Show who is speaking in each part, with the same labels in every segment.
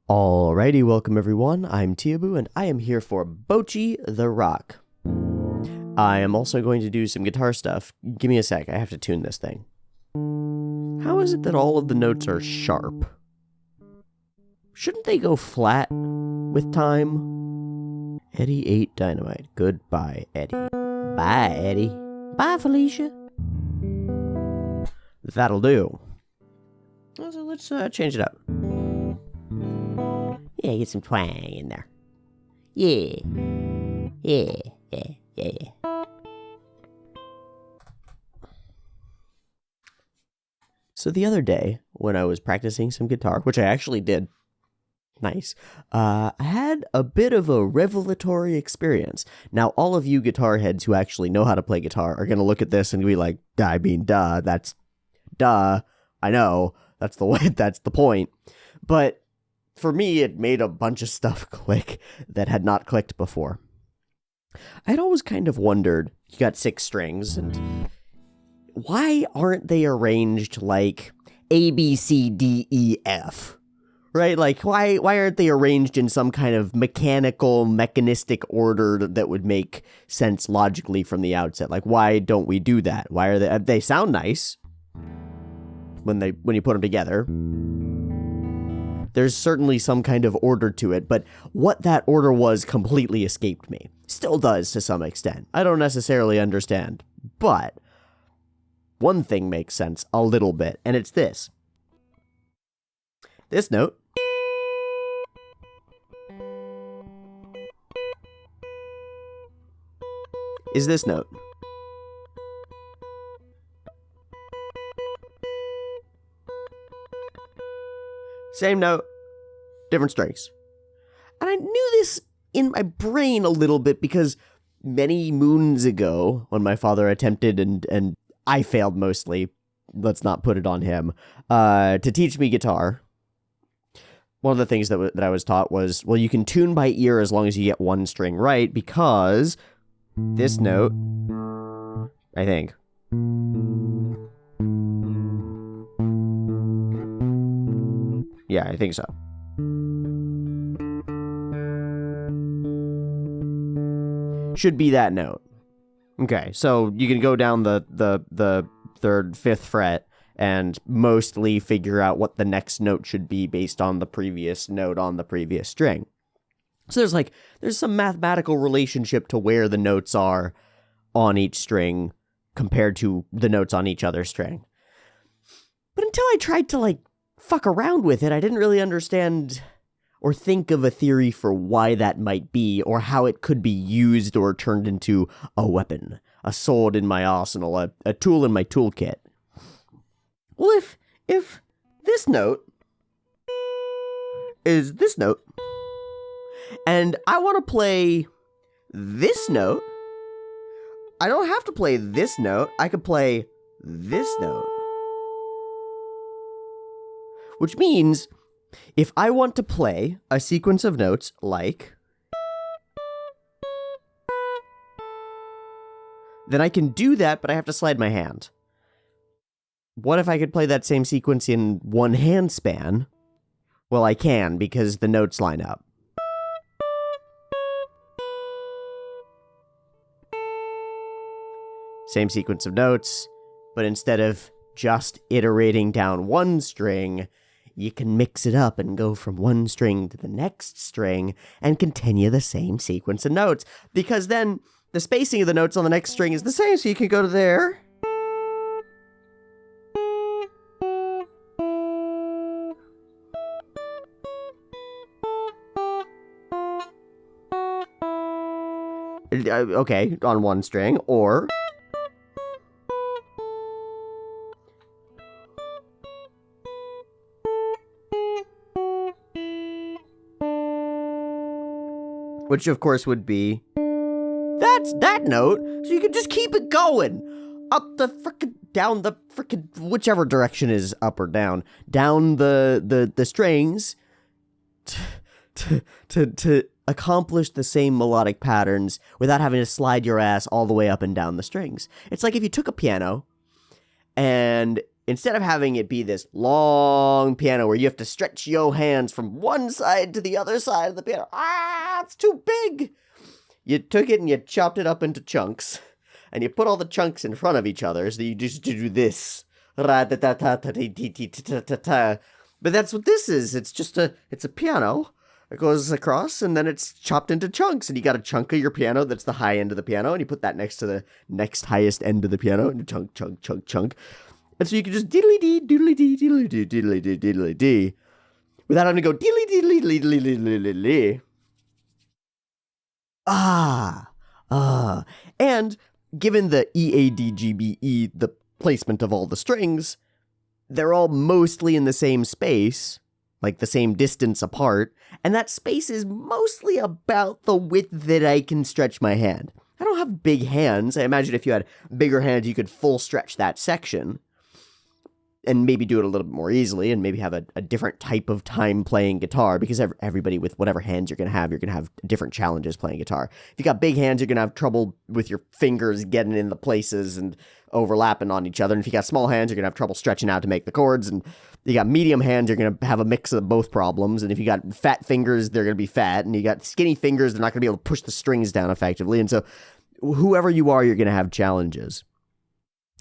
Speaker 1: Alrighty, welcome everyone. I'm Teeaboo, and I am here for Bocchi the Rock. I am also going to do some guitar stuff. Give me a sec, I have to tune this thing. How is it that all of the notes are sharp? Shouldn't they go flat with time? Eddie ate dynamite. Goodbye, Eddie. Bye, Eddie. Bye, Felicia. That'll do. So let's change it up. Yeah, get some twang in there. Yeah. So the other day, when I was practicing some guitar, which I actually did, nice, I had a bit of a revelatory experience. Now, all of you guitar heads who actually know how to play guitar are going to look at this and be like, I mean, duh, I know, that's the point. But for me, it made a bunch of stuff click that had not clicked before. I'd always kind of wondered, you got 6 strings, and why aren't they arranged like A, B, C, D, E, F? Right? Like, why aren't they arranged in some kind of mechanistic order that would make sense logically from the outset? Like, why don't we do that? Why are they sound nice when you put them together. There's certainly some kind of order to it, but what that order was completely escaped me. Still does to some extent. I don't necessarily understand, but one thing makes sense a little bit, and it's this. This note is this note. Same note, different strings. And I knew this in my brain a little bit because many moons ago, when my father attempted, and I failed mostly, let's not put it on him, to teach me guitar, one of the things that I was taught was, well, you can tune by ear as long as you get one string right, because this note, I think, yeah, I think so. Should be that note. Okay, so you can go down the 3rd, 5th fret and mostly figure out what the next note should be based on the previous note on the previous string. So there's some mathematical relationship to where the notes are on each string compared to the notes on each other string. But until I tried to fuck around with it, I didn't really understand or think of a theory for why that might be, or how it could be used or turned into a weapon, a sword in my arsenal, a tool in my toolkit. Well, if this note is this note, and I want to play this note, I don't have to play this note, I could play this note. Which means, if I want to play a sequence of notes like, then I can do that, but I have to slide my hand. What if I could play that same sequence in one hand span? Well, I can, because the notes line up. Same sequence of notes, but instead of just iterating down one string, you can mix it up and go from one string to the next string and continue the same sequence of notes, because then the spacing of the notes on the next string is the same, so you can go to there. Okay, on one string, or which of course would be, that's that note, so you can just keep it going, up the frickin', down the frickin', whichever direction is up or down the strings, to accomplish the same melodic patterns without having to slide your ass all the way up and down the strings. It's like if you took a piano and instead of having it be this long piano where you have to stretch your hands from one side to the other side of the piano, it's too big. You took it and you chopped it up into chunks, and you put all the chunks in front of each other, so you just do this. But that's what this is. It's a piano. It goes across, and then it's chopped into chunks, and you got a chunk of your piano that's the high end of the piano, and you put that next to the next highest end of the piano, and chunk, chunk, chunk, chunk. And so you can just diddly-dee, diddly-dee, diddly-dee, diddly-dee, diddly-dee, without having to go diddly-diddly, diddly-diddly. And given the EADGBE, the placement of all the strings, they're all mostly in the same space, like the same distance apart, and that space is mostly about the width that I can stretch my hand. I don't have big hands. I imagine if you had bigger hands, you could full stretch that section and maybe do it a little bit more easily and maybe have a different type of time playing guitar, because everybody with whatever hands you're going to have different challenges playing guitar. If you got big hands, you're going to have trouble with your fingers getting in the places and overlapping on each other. And if you got small hands, you're going to have trouble stretching out to make the chords. And you got medium hands, you're going to have a mix of both problems. And if you got fat fingers, they're going to be fat. And you got skinny fingers, they're not going to be able to push the strings down effectively. And so whoever you are, you're going to have challenges.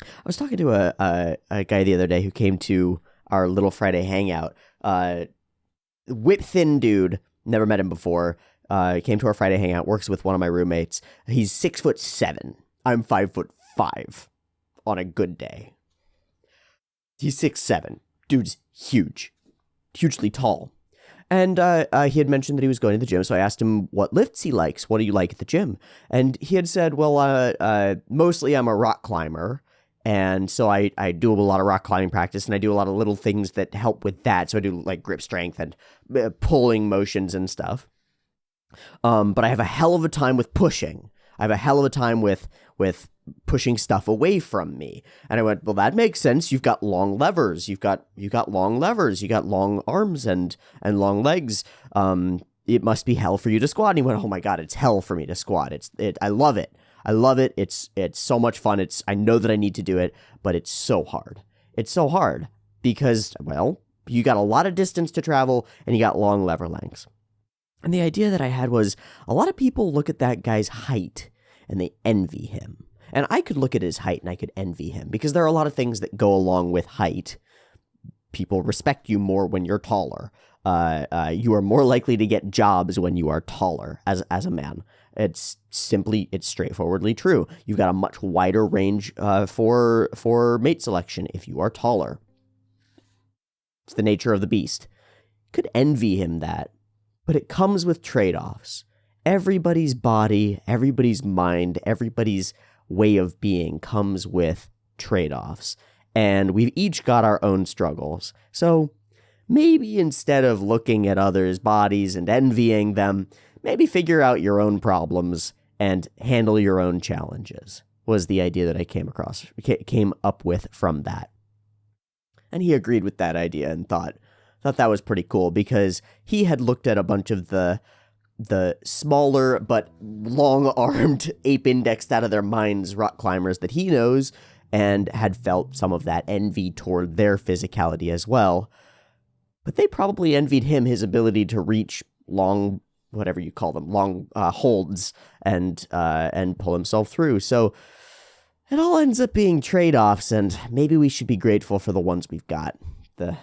Speaker 1: I was talking to a guy the other day who came to our little Friday hangout. Whip-thin dude, never met him before, came to our Friday hangout, works with one of my roommates. He's 6'7". I'm 5'5" on a good day. He's 6'7". Dude's huge. Hugely tall. And he had mentioned that he was going to the gym, so I asked him what lifts he likes. What do you like at the gym? And he had said, well, mostly I'm a rock climber. And so I do a lot of rock climbing practice, and I do a lot of little things that help with that. So I do like grip strength and pulling motions and stuff. But I have a hell of a time with pushing. I have a hell of a time with pushing stuff away from me. And I went, well, that makes sense. You've got long levers. You've got long levers. You got long arms and long legs. It must be hell for you to squat. And he went, oh my God, it's hell for me to squat. I love it. I love it. It's so much fun. I know that I need to do it, but it's so hard. It's so hard because, well, you got a lot of distance to travel and you got long lever lengths. And the idea that I had was a lot of people look at that guy's height and they envy him. And I could look at his height and I could envy him because there are a lot of things that go along with height. People respect you more when you're taller. You are more likely to get jobs when you are taller as a man. It's straightforwardly true. You've got a much wider range for mate selection if you are taller. It's the nature of the beast. Could envy him that, but it comes with trade-offs. Everybody's body, everybody's mind, everybody's way of being comes with trade-offs. And we've each got our own struggles. So maybe instead of looking at others' bodies and envying them, maybe figure out your own problems and handle your own challenges, was the idea that I came up with from that. And he agreed with that idea and thought that was pretty cool because he had looked at a bunch of the smaller but long-armed, ape-indexed out of their minds rock climbers that he knows and had felt some of that envy toward their physicality as well. But they probably envied him his ability to reach long, whatever you call them, long holds and pull himself through. So it all ends up being trade-offs, and maybe we should be grateful for the ones we've got, the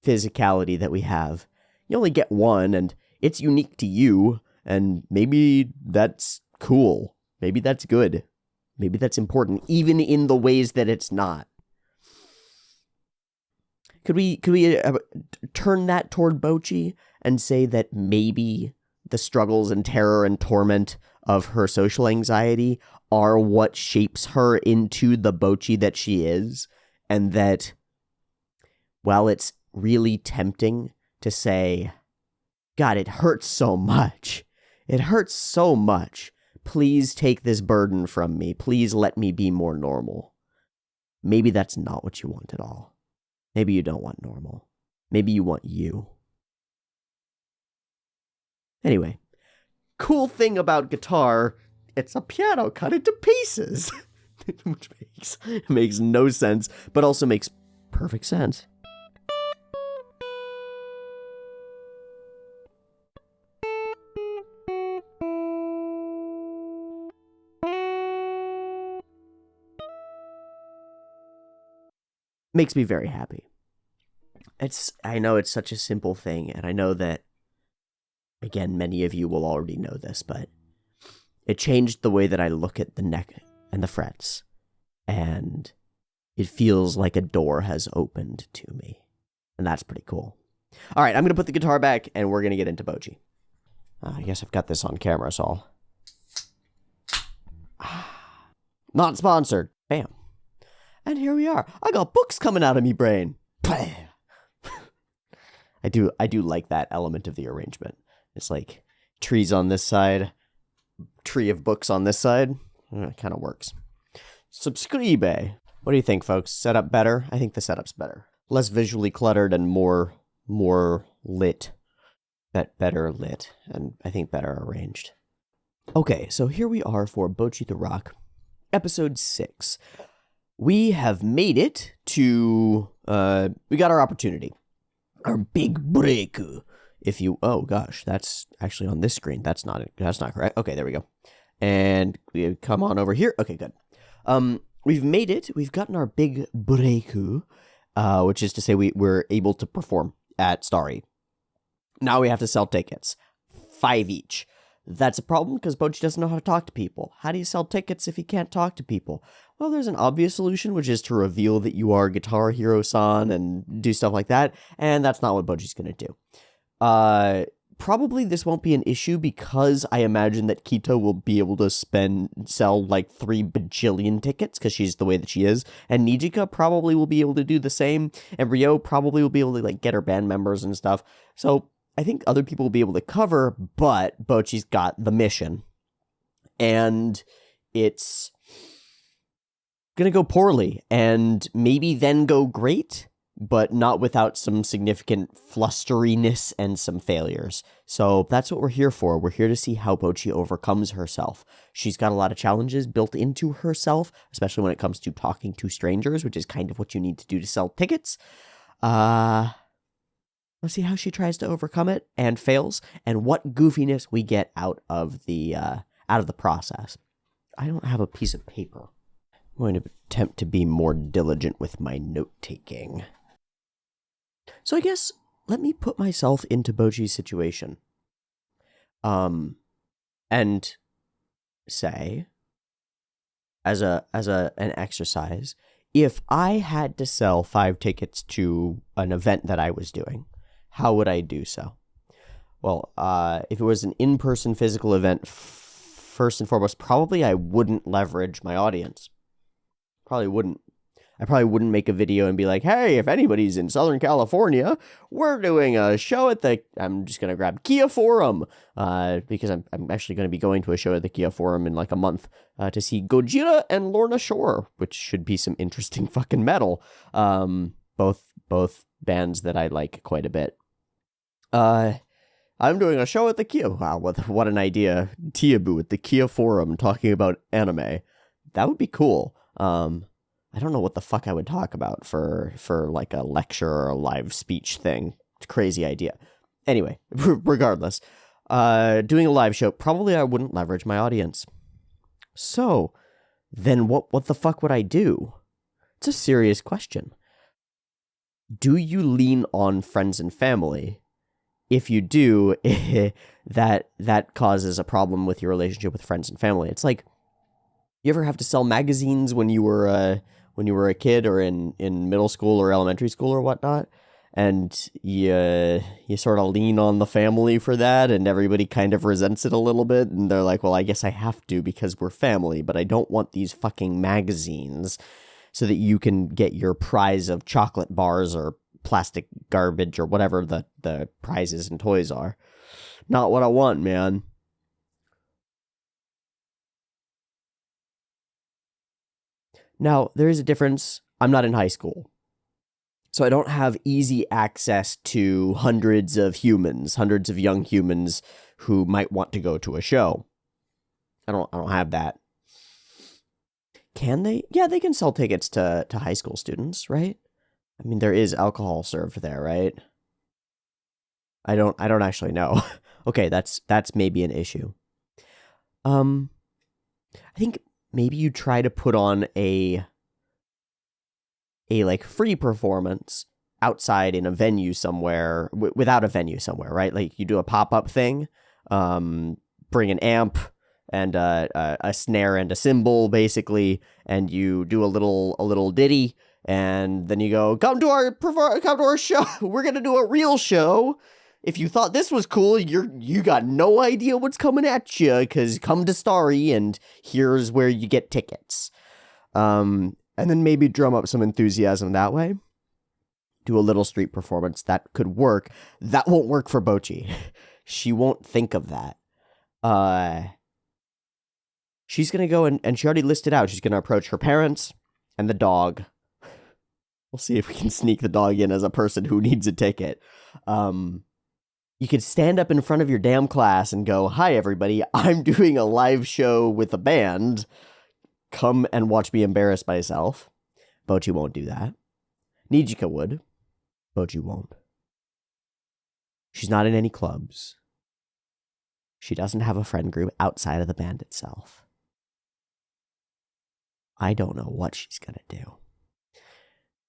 Speaker 1: physicality that we have. You only get one, and it's unique to you, and maybe that's cool. Maybe that's good. Maybe that's important, even in the ways that it's not. Could we turn that toward Bocchi and say that maybe the struggles and terror and torment of her social anxiety are what shapes her into the Bocchi that she is, and that while it's really tempting to say, God, it hurts so much. It hurts so much. Please take this burden from me. Please let me be more normal. Maybe that's not what you want at all. Maybe you don't want normal. Maybe you want you. Anyway, cool thing about guitar, it's a piano cut into pieces. Which makes no sense, but also makes perfect sense. Makes me very happy. I know it's such a simple thing, and I know that, again, many of you will already know this, but it changed the way that I look at the neck and the frets, and it feels like a door has opened to me, and that's pretty cool. All right, I'm going to put the guitar back, and we're going to get into Bocchi. I guess I've got this on camera, so I'll... Not sponsored. Bam. And here we are. I got books coming out of me brain. Bam. I do like that element of the arrangement. It's like trees on this side, tree of books on this side. It kind of works. Subscribe. What do you think, folks? Setup better? I think the setup's better. Less visually cluttered and more lit. Better lit, and I think better arranged. Okay, so here we are for Bocchi the Rock, episode 6. We have made it to, we got our opportunity. Our big break. Oh gosh, that's actually on this screen. That's not correct. Okay, there we go. And we come on over here. Okay, good. We've made it. We've gotten our big break, which is to say we're able to perform at Starlight. Now we have to sell tickets. 5 each. That's a problem because Bocchi doesn't know how to talk to people. How do you sell tickets if you can't talk to people? Well, there's an obvious solution, which is to reveal that you are Guitar Hero-san and do stuff like that, and that's not what Bocchi's going to do. Probably this won't be an issue because I imagine that Kito will be able to sell like 3 bajillion tickets because she's the way that she is, and Nijika probably will be able to do the same, and Ryo probably will be able to like get her band members and stuff. So I think other people will be able to cover, but Bocchi's got the mission. And it's going to go poorly, and maybe then go great, but not without some significant flusteriness and some failures. So that's what we're here for. We're here to see how Bocchi overcomes herself. She's got a lot of challenges built into herself, especially when it comes to talking to strangers, which is kind of what you need to do to sell tickets. Let's see how she tries to overcome it and fails, and what goofiness we get out of the process. I don't have a piece of paper. I'm going to attempt to be more diligent with my note-taking. So I guess let me put myself into Bocchi's situation. And say, as an exercise, if I had to sell 5 tickets to an event that I was doing, how would I do so? Well, if it was an in-person physical event, first and foremost, probably I wouldn't leverage my audience. Probably wouldn't. I probably wouldn't make a video and be like, hey, if anybody's in Southern California, we're doing a show at I'm just going to grab Kia Forum, because I'm actually going to be going to a show at the Kia Forum in like a month, to see Gojira and Lorna Shore, which should be some interesting fucking metal. Both bands that I like quite a bit. I'm doing a show at the Kia. Wow, what an idea. Teeaboo at the Kia Forum talking about anime. That would be cool. I don't know what the fuck I would talk about for like a lecture or a live speech thing. It's a crazy idea. Anyway, regardless, doing a live show, probably I wouldn't leverage my audience. So, then what the fuck would I do? It's a serious question. Do you lean on friends and family? If you do, that causes a problem with your relationship with friends and family. It's like, you ever have to sell magazines when you were a kid or in middle school or elementary school or whatnot, and you sort of lean on the family for that, and everybody kind of resents it a little bit, and they're like, well, I guess I have to because we're family, but I don't want these fucking magazines so that you can get your prize of chocolate bars or plastic garbage or whatever the prizes and toys are. Not what I want, man. Now, there is a difference. I'm not in high school, so I don't have easy access to hundreds of young humans who might want to go to a show. I don't have that. Can they? Yeah, they can sell tickets to high school students, right? I mean, there is alcohol served there, right? I don't actually know. Okay, that's maybe an issue. I think maybe you try to put on a like free performance outside in a venue somewhere without a venue somewhere, right? Like you do a pop-up thing, bring an amp and a snare and a cymbal basically, and you do a little ditty, and then you go, come to our show. We're gonna do a real show. If you thought this was cool, you got no idea what's coming at you, because come to Starry and here's where you get tickets. And then maybe drum up some enthusiasm that way. Do a little street performance. That could work. That won't work for Bocchi. She won't think of that. She's going to go and she already listed out. She's going to approach her parents and the dog. We'll see if we can sneak the dog in as a person who needs a ticket. You could stand up in front of your damn class and go, hi, everybody. I'm doing a live show with a band. Come and watch me embarrass myself. Bocchi won't do that. Nijika would. Bocchi won't. She's not in any clubs. She doesn't have a friend group outside of the band itself. I don't know what she's going to do.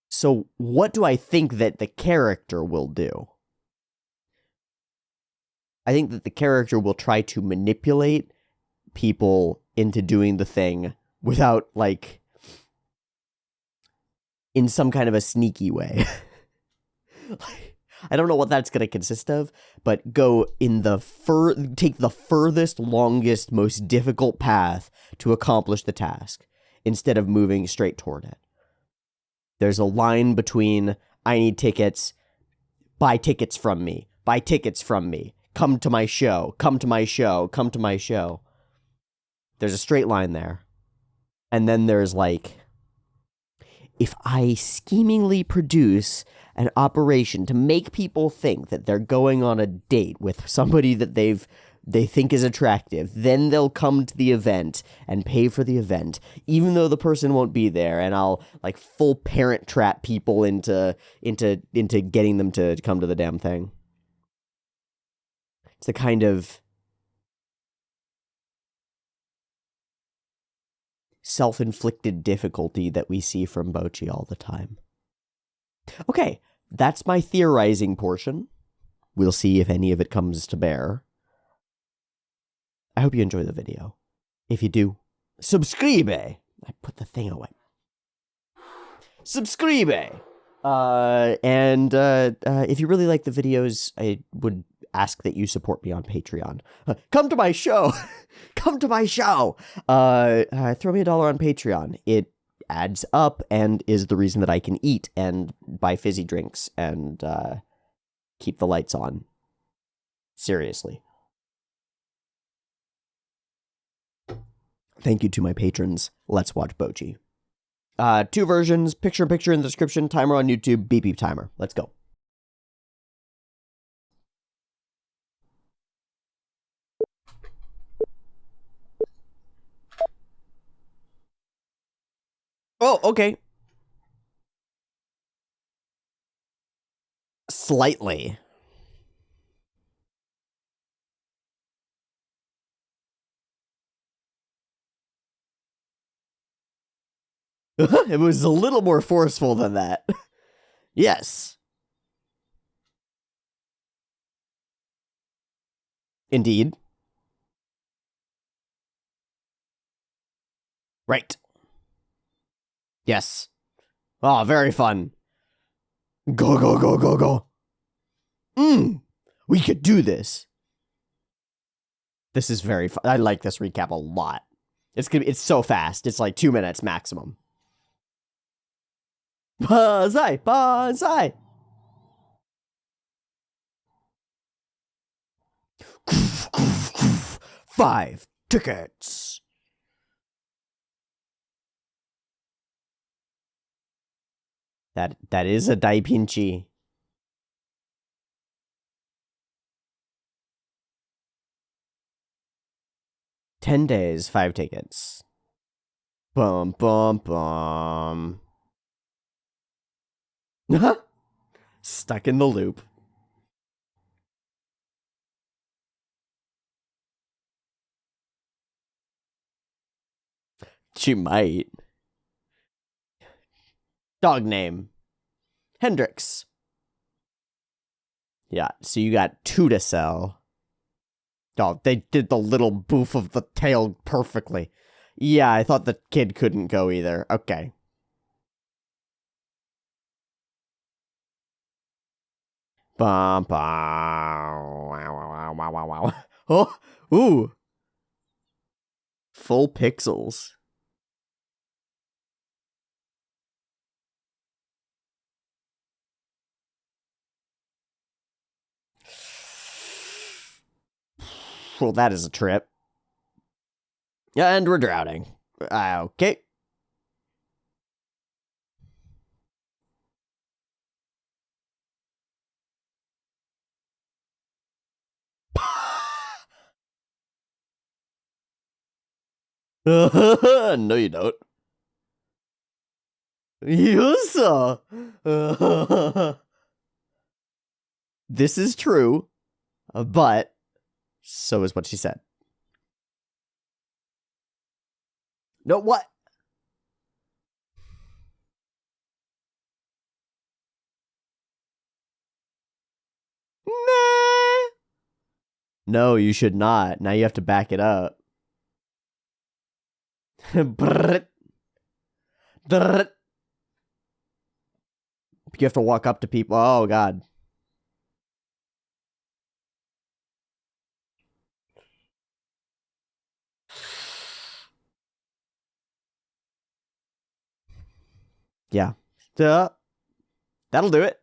Speaker 1: So what do I think that the character will do? I think that the character will try to manipulate people into doing the thing without, like, in some kind of a sneaky way. I don't know what that's going to consist of, but go in take the furthest, longest, most difficult path to accomplish the task instead of moving straight toward it. There's a line between, I need tickets, buy tickets from me, buy tickets from me, come to my show, come to my show, come to my show. There's a straight line there. And then there's like, if I schemingly produce an operation to make people think that they're going on a date with somebody that they think is attractive, then they'll come to the event and pay for the event, even though the person won't be there, and I'll like full parent trap people into getting them to come to the damn thing. It's the kind of self-inflicted difficulty that we see from Bocchi all the time. Okay, that's my theorizing portion. We'll see if any of it comes to bear. I hope you enjoy the video. If you do, subscribe. I put the thing away. Subscribe. And if you really like the videos, I would ask that you support me on Patreon. Come to my show. Come to my show. Throw me $1 on Patreon. It adds up and is the reason that I can eat and buy fizzy drinks and keep the lights on. Seriously. Thank you to my patrons. Let's watch Bocchi. 2 versions, picture-in-picture in the description, timer on YouTube, beep beep timer. Let's go. Oh, okay. Slightly. It was a little more forceful than that. Yes. Indeed. Right. Yes. Oh, very fun. Go, go, go, go, go. We could do this. This is very fun. I like this recap a lot. It's so fast. It's like 2 minutes maximum. Banzai! Banzai! $5 tickets. That is a daipinchi. $10 days, 5 tickets. Bum bum bum. Stuck in the loop. She might. Dog name. Hendrix. Yeah, so you got two to sell. Oh, they did the little boof of the tail perfectly. Yeah, I thought the kid couldn't go either. Okay. Bum, bum. Wow, wow, wow, wow, wow. Oh, ooh. Full pixels. Well, that is a trip. And we're drowning. Okay. No, you don't. You saw. This is true, but so is what she said. No, what? Nah. No, you should not. Now you have to back it up. Brrrt. Brrrt. You have to walk up to people. Oh, God. Yeah. That'll do it.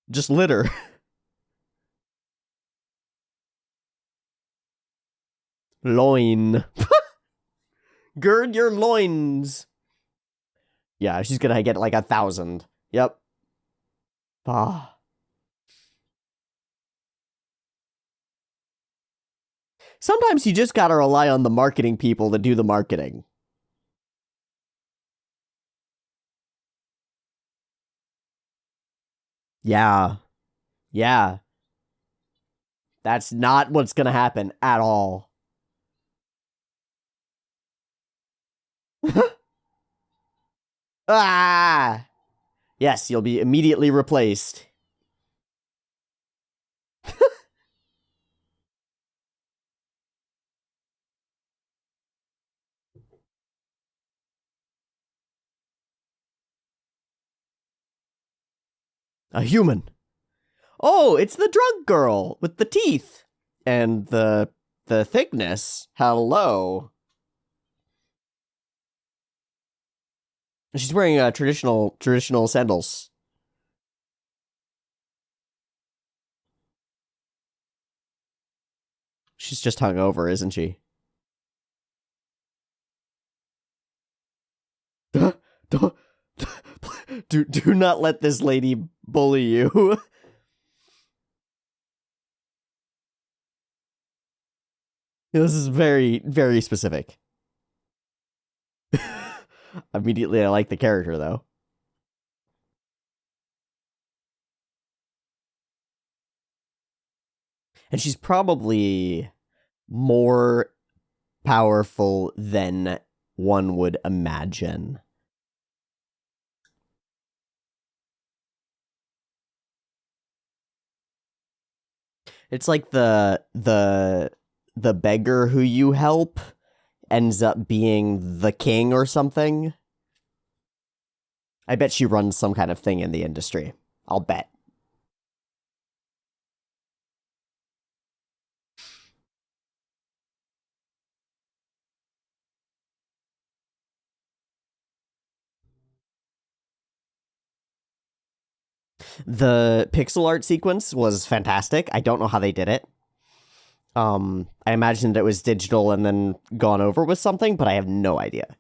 Speaker 1: Just litter. Loin. Gird your loins. Yeah, she's gonna get like 1,000. Yep. Ah. Sometimes you just gotta rely on the marketing people to do the marketing. Yeah. Yeah. That's not what's gonna happen at all. Ah! Yes, you'll be immediately replaced. A human. Oh, it's the drug girl with the teeth and the thickness. Hello. She's wearing traditional sandals. She's just hungover, isn't she? do not let this lady bully you. This is very, very specific. Immediately, I like the character, though. And she's probably more powerful than one would imagine. It's like the beggar who you help ends up being the king or something. I bet she runs some kind of thing in the industry. I'll bet. The pixel art sequence was fantastic. I don't know how they did it. I imagined it was digital and then gone over with something, but I have no idea.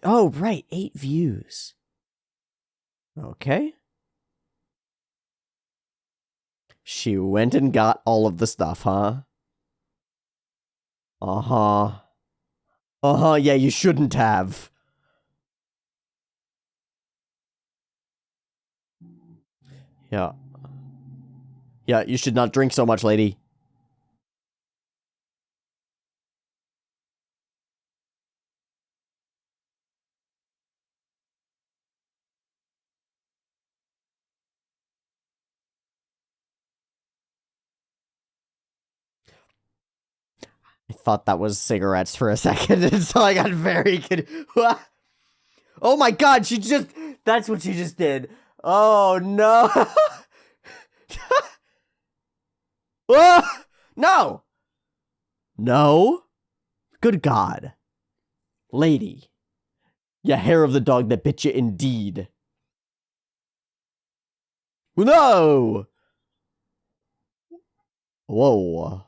Speaker 1: Oh, right, 8 views. Okay. She went and got all of the stuff, huh? Uh-huh. Uh-huh, yeah, you shouldn't have. Yeah. Yeah, you should not drink so much, lady. I thought that was cigarettes for a second, and so I got very good. Oh my god, that's what she just did. Oh no. No. No. Good god. Lady. Ya hair of the dog that bit you indeed. No. Whoa.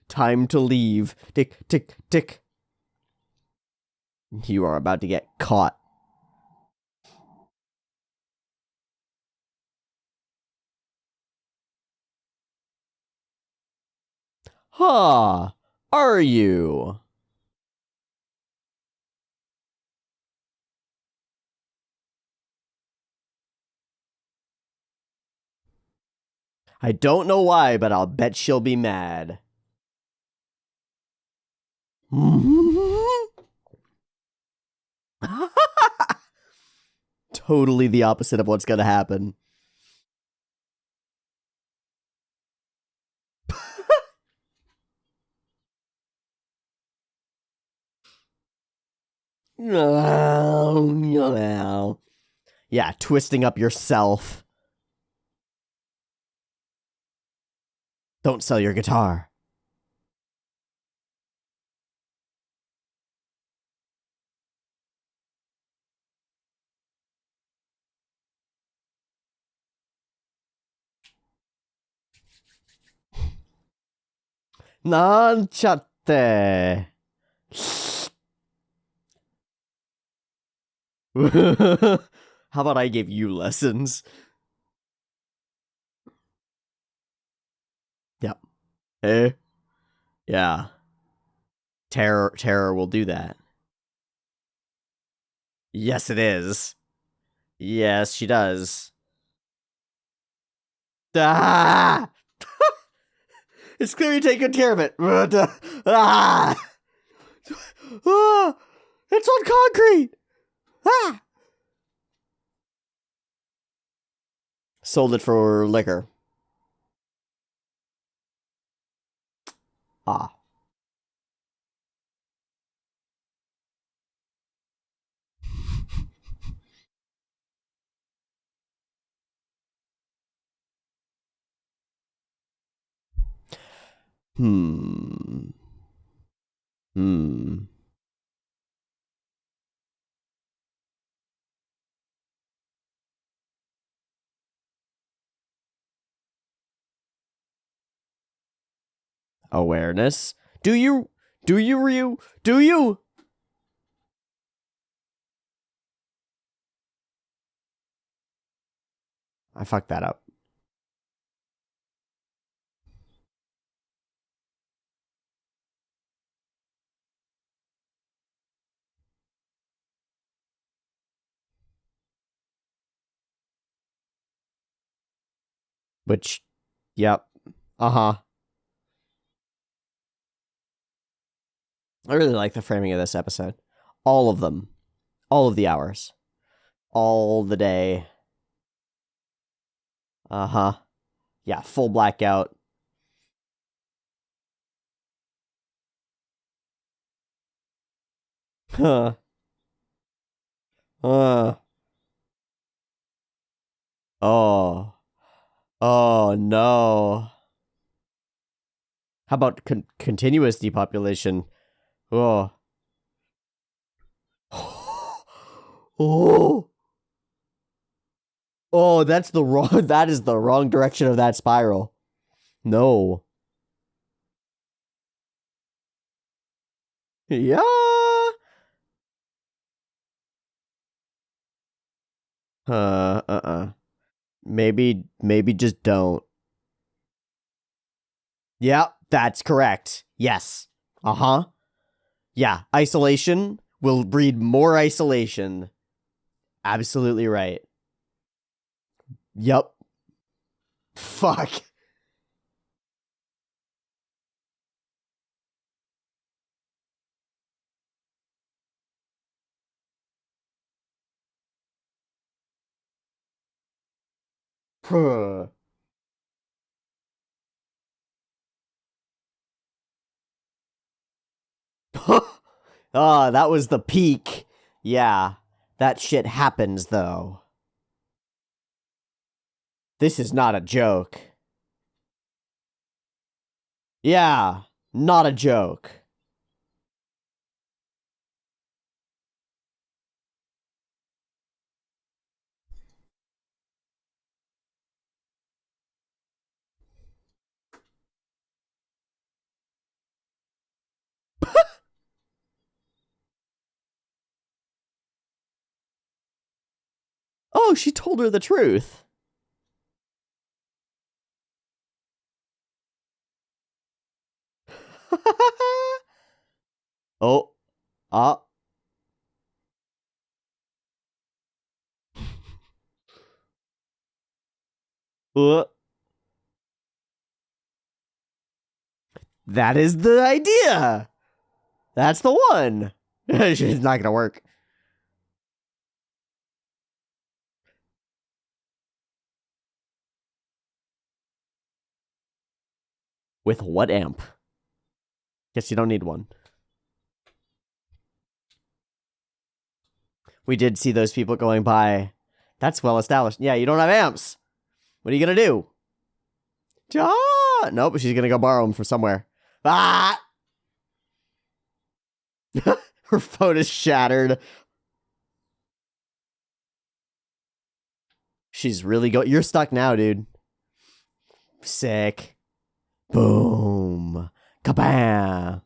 Speaker 1: Time to leave. Tick, tick, tick. You are about to get caught. Huh. Are you? I don't know why, but I'll bet she'll be mad. Totally the opposite of what's gonna happen. Yeah, twisting up yourself. Don't sell your guitar. Nanchate. How about I give you lessons? Yep. Eh? Yeah. Terror will do that. Yes, it is. Yes, she does. Ah! It's clear you take good care of it. Ah! Ah! It's on concrete. Ah! Sold it for liquor. Ah. Hmm. Hmm. Awareness. Do you, Ryu? Do you? I fucked that up. Which, yep. Uh-huh. I really like the framing of this episode. All of them. All of the hours. All the day. Uh-huh. Yeah, full blackout. Huh. Oh. Oh, no. How about continuous depopulation? Oh. Oh. Oh, that's the wrong. That is the wrong direction of that spiral. No. Yeah. Maybe just don't. Yeah, that's correct. Yes. Uh huh. Yeah. Isolation will breed more isolation. Absolutely right. Yep. Fuck. Ah, that was the peak. Yeah. That shit happens, though. This is not a joke. Yeah. Not a joke. Oh, she told her the truth. Oh. Ah. Uh. That is the idea. That's the one. She's not gonna work. With what amp? Guess you don't need one. We did see those people going by. That's well established. Yeah, you don't have amps. What are you gonna do? Nope, she's gonna go borrow them from somewhere. Ah! Her phone is shattered. She's really go. You're stuck now, dude. Sick. Boom. Kabam.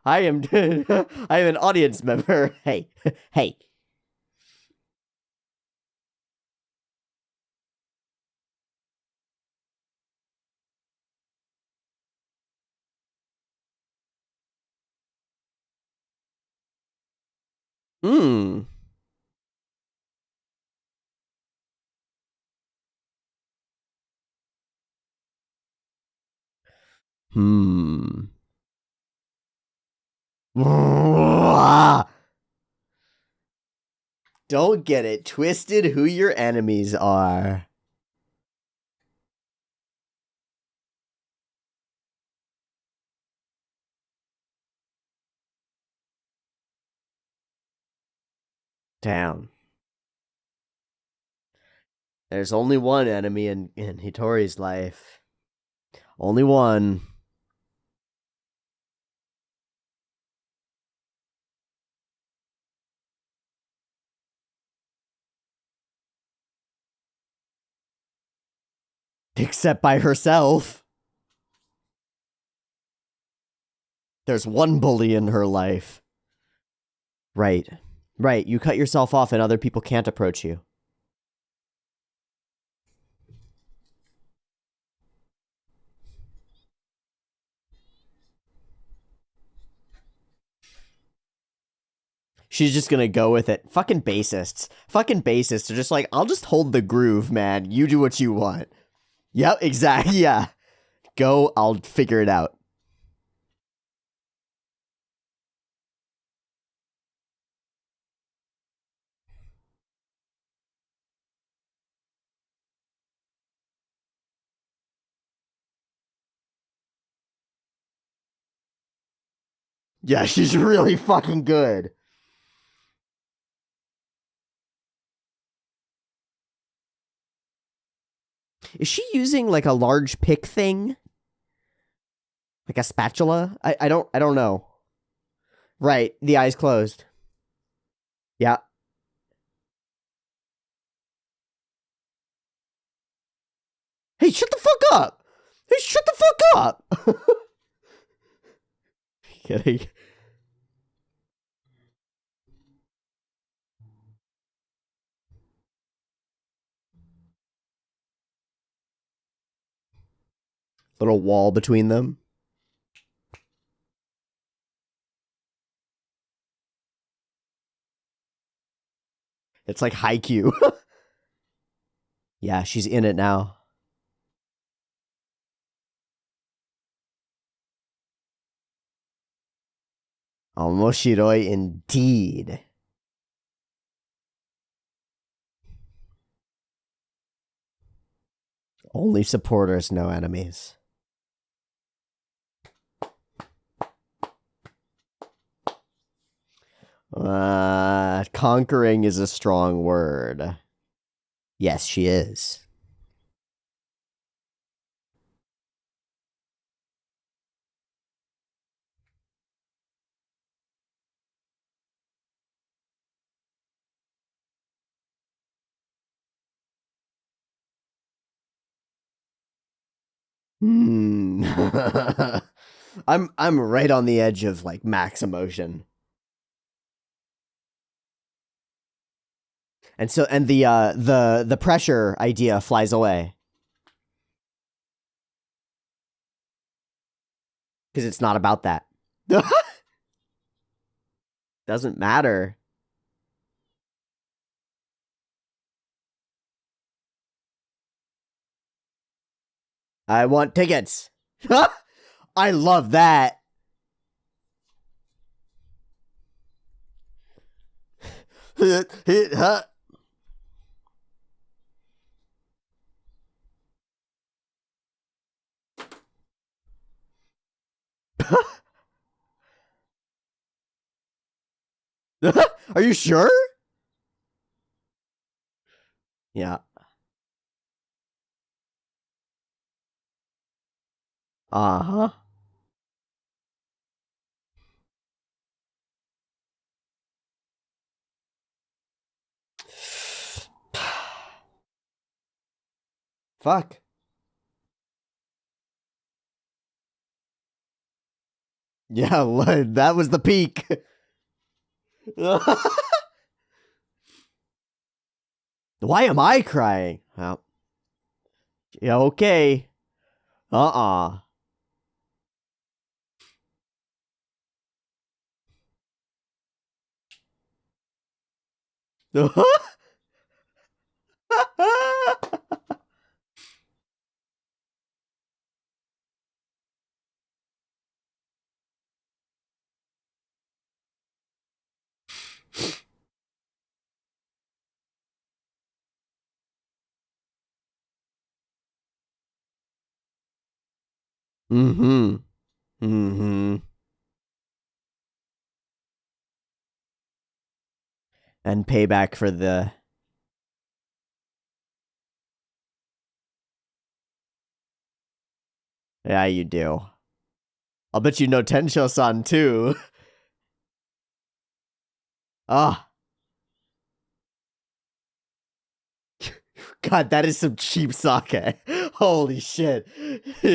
Speaker 1: I am I am an audience member. Hey. Hey. Hmm. Hmm. Don't get it twisted who your enemies are. Damn. There's only one enemy in Hitori's life. Only one. Except by herself. There's one bully in her life. Right. Right. You cut yourself off and other people can't approach you. She's just gonna go with it. Fucking bassists. Fucking bassists are just like, I'll just hold the groove, man. You do what you want. Yep, exactly. Yeah. Go, I'll figure it out. Yeah, she's really fucking good. Is she using like a large pick thing? Like a spatula? I don't know. Right, the eyes closed. Yeah. Hey, shut the fuck up! Hey, shut the fuck up! Kidding. Little wall between them. It's like Haikyuu. Yeah, she's in it now. Omoshiroi indeed. Only supporters, no enemies. Conquering is a strong word. Yes, she is. Hmm. I'm right on the edge of like max emotion. And so the pressure idea flies away. Because it's not about that. Doesn't matter. I want tickets. I love that. Are you sure? Yeah. Uh-huh. Fuck. Yeah, that was the peak. Why am I crying? Well, yeah, okay. Uh-uh. Mm-hmm. Mm-hmm. And payback for the... Yeah, you do. I'll bet you know Tensho-san, too. Ah. God, that is some cheap sake. Holy shit.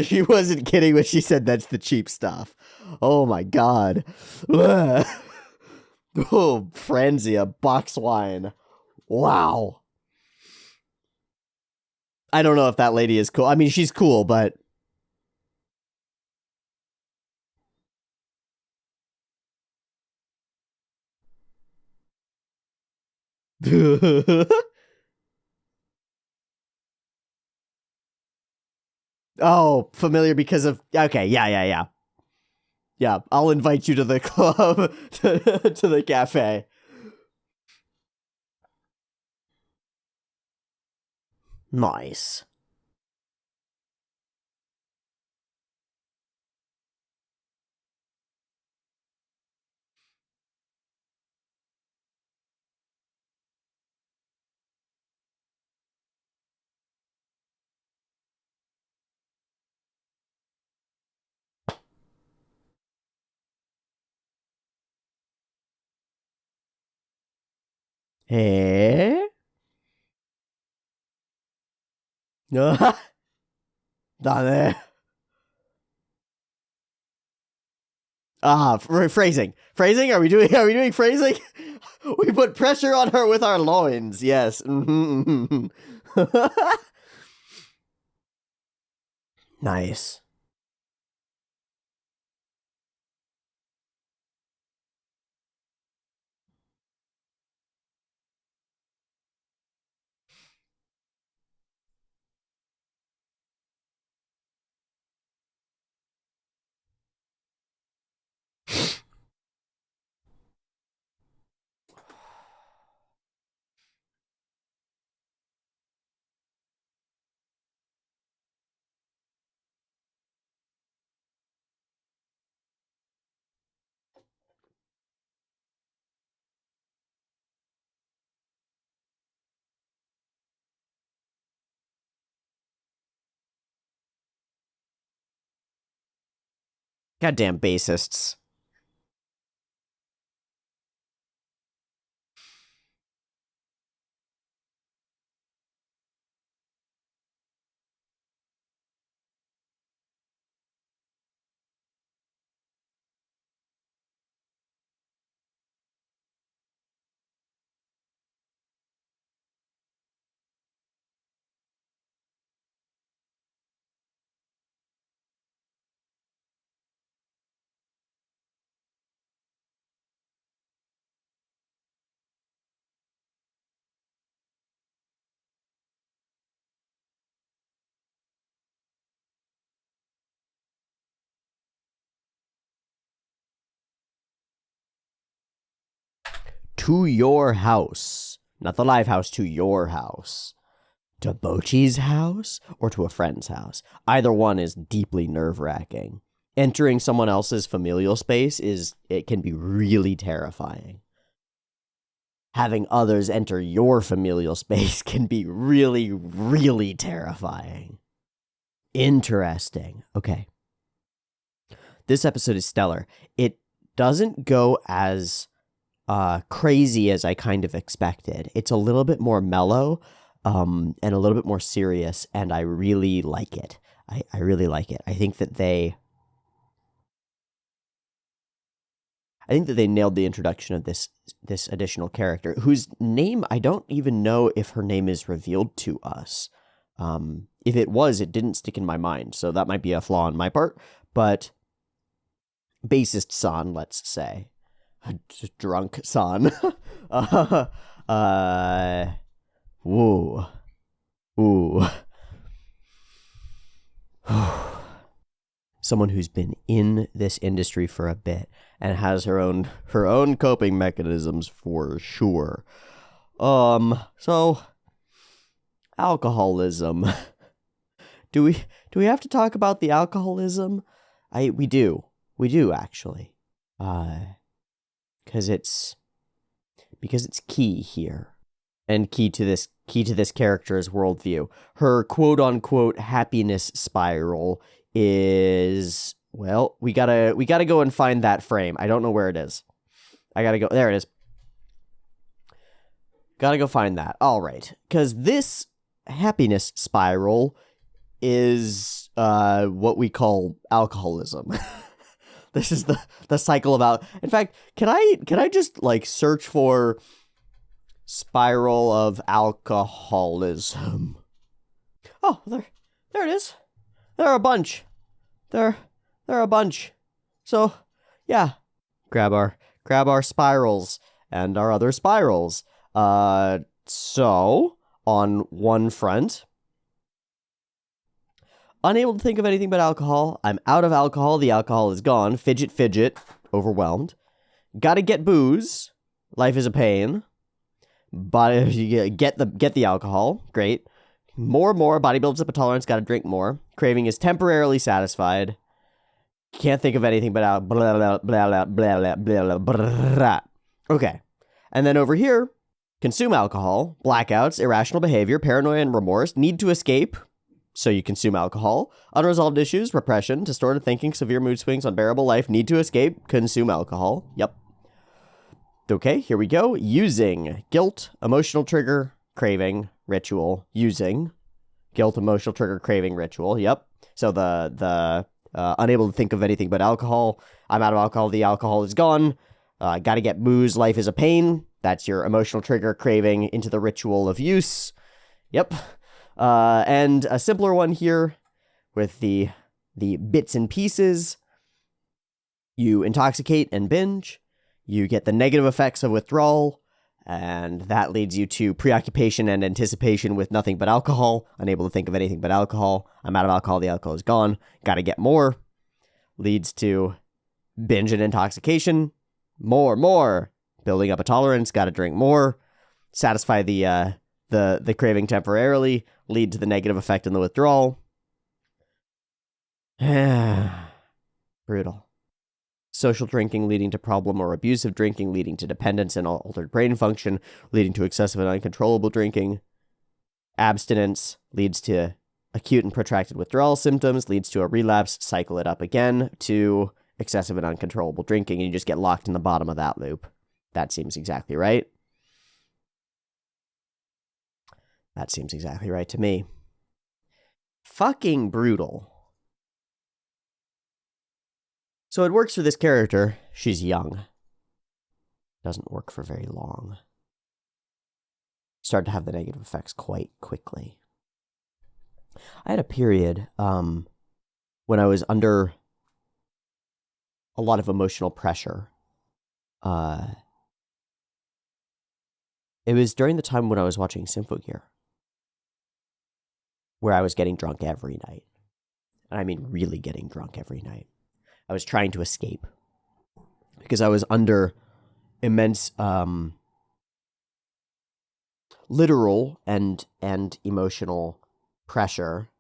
Speaker 1: She wasn't kidding when she said that's the cheap stuff. Oh my god. Oh, Franzia, box wine. Wow. I don't know if that lady is cool. I mean, she's cool, but... Oh, familiar because of... Okay, yeah. Yeah, I'll invite you to the club, to the cafe. Nice. えだね。Phrasing. Phrasing? Are we doing phrasing? We put pressure on her with our loins. Yes. Nice. Goddamn bassists. To your house. Not the live house, to your house. To Bocchi's house or to a friend's house. Either one is deeply nerve-wracking. Entering someone else's familial space it can be really terrifying. Having others enter your familial space can be really, really terrifying. Interesting. Okay. This episode is stellar. It doesn't go as crazy as I kind of expected. It's a little bit more mellow, and a little bit more serious, and I really like it. I really like it. I think that they nailed the introduction of this additional character, whose name I don't even know if her name is revealed to us. If it was, it didn't stick in my mind, so that might be a flaw on my part, but bassist San, let's say. Drunk San. Woo. Ooh. Someone who's been in this industry for a bit and has her own coping mechanisms for sure. So alcoholism. Do we have to talk about the alcoholism? We do actually. Because it's key here. And key to this character's worldview. Her quote unquote happiness spiral is, well, we gotta go and find that frame. I don't know where it is. I gotta go. There it is. Gotta go find that. All right, because this happiness spiral is what we call alcoholism. This is the cycle of In fact, can I just like search for spiral of alcoholism? Oh, there it is. There are a bunch. There are a bunch. So, yeah, grab our spirals and our other spirals. So on one front, unable to think of anything but alcohol. I'm out of alcohol. The alcohol is gone. Fidget. Overwhelmed. Gotta get booze. Life is a pain. But you get the alcohol. Great. More. Body builds up a tolerance. Gotta drink more. Craving is temporarily satisfied. Can't think of anything but blah, blah, blah, blah, blah, blah, blah, blah. Okay. And then over here, consume alcohol. Blackouts, irrational behavior, paranoia and remorse. Need to escape. So you consume alcohol. Unresolved issues, repression, distorted thinking, severe mood swings, unbearable life, need to escape, consume alcohol. Yep. Okay, here we go. Using guilt, emotional trigger, craving, ritual. Using guilt, emotional trigger, craving, ritual. Yep. So the unable to think of anything but alcohol. I'm out of alcohol. The alcohol is gone. Gotta get booze. Life is a pain. That's your emotional trigger, craving, into the ritual of use. Yep. And a simpler one here with the bits and pieces. You intoxicate and binge. You get the negative effects of withdrawal, and that leads you to preoccupation and anticipation with nothing but alcohol. Unable to think of anything but alcohol. I'm out of alcohol. The alcohol is gone. Gotta get more. Leads to binge and intoxication. More. Building up a tolerance. Gotta drink more. Satisfy the craving temporarily. Lead to the negative effect in the withdrawal. Brutal. Social drinking leading to problem or abusive drinking, leading to dependence and altered brain function, leading to excessive and uncontrollable drinking. Abstinence leads to acute and protracted withdrawal symptoms, leads to a relapse, cycle it up again to excessive and uncontrollable drinking, and you just get locked in the bottom of that loop. That seems exactly right. That seems exactly right to me. Fucking brutal. So it works for this character. She's young. Doesn't work for very long. Start to have the negative effects quite quickly. I had a period when I was under a lot of emotional pressure. It was during the time when I was watching Symphogear, where I was getting drunk every night. And I mean really getting drunk every night. I was trying to escape because I was under immense literal and emotional pressure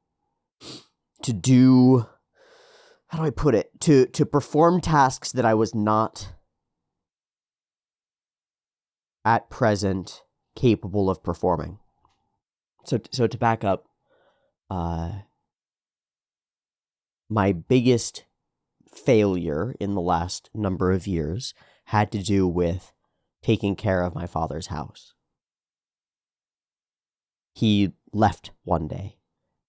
Speaker 1: to do, how do I put it, to perform tasks that I was not at present capable of performing. So to back up, my biggest failure in the last number of years had to do with taking care of my father's house. He left one day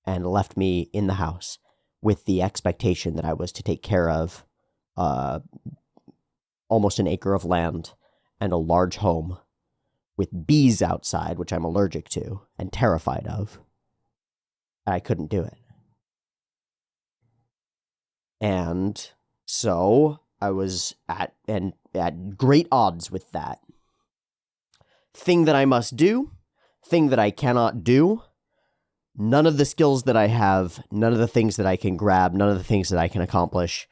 Speaker 1: and left me in the house with the expectation that I was to take care of almost an acre of land and a large home with bees outside, which I'm allergic to and terrified of. And I couldn't do it. And so I was at great odds with that. Thing that I must do, thing that I cannot do, none of the skills that I have, none of the things that I can grab, none of the things that I can accomplish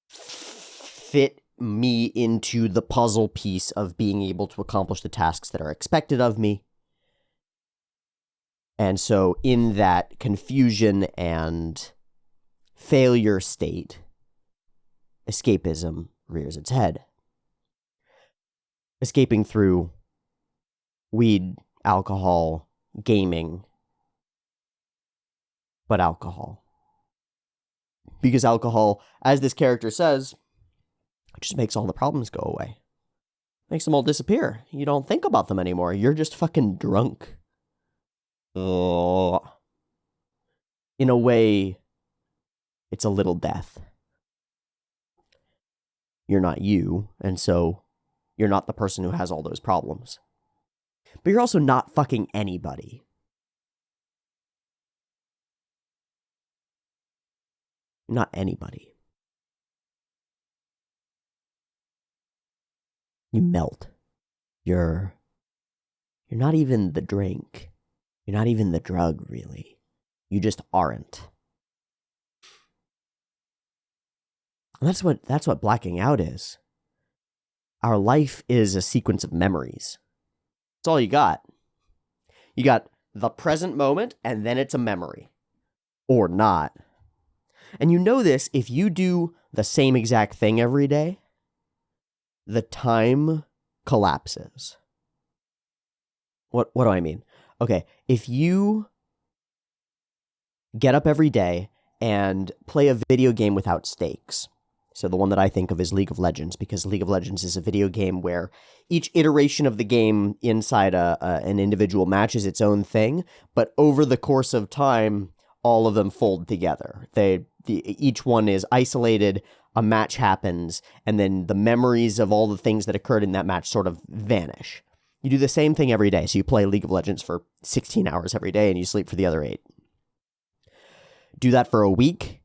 Speaker 1: fit me into the puzzle piece of being able to accomplish the tasks that are expected of me. And so in that confusion and failure state, escapism rears its head. Escaping through weed, alcohol, gaming, but alcohol. Because alcohol, as this character says, just makes all the problems go away. Makes them all disappear. You don't think about them anymore. You're just fucking drunk. Ugh. In a way, it's a little death. You're not you, and so you're not the person who has all those problems. But you're also not fucking anybody. You're not anybody. You melt. You're not even the drink. You're not even the drug, really. You just aren't. And that's what blacking out is. Our life is a sequence of memories. That's all you got. You got the present moment, and then it's a memory. Or not. And you know this if you do the same exact thing every day, the time collapses. What do I mean? Okay, if you get up every day and play a video game without stakes, So the one that I think of is League of Legends, because League of Legends is a video game where each iteration of the game inside an individual match is its own thing, but over the course of time, all of them fold together. Each one is isolated, a match happens, and then the memories of all the things that occurred in that match sort of vanish. You do the same thing every day, so you play League of Legends for 16 hours every day, and you sleep for the other 8. Do that for a week,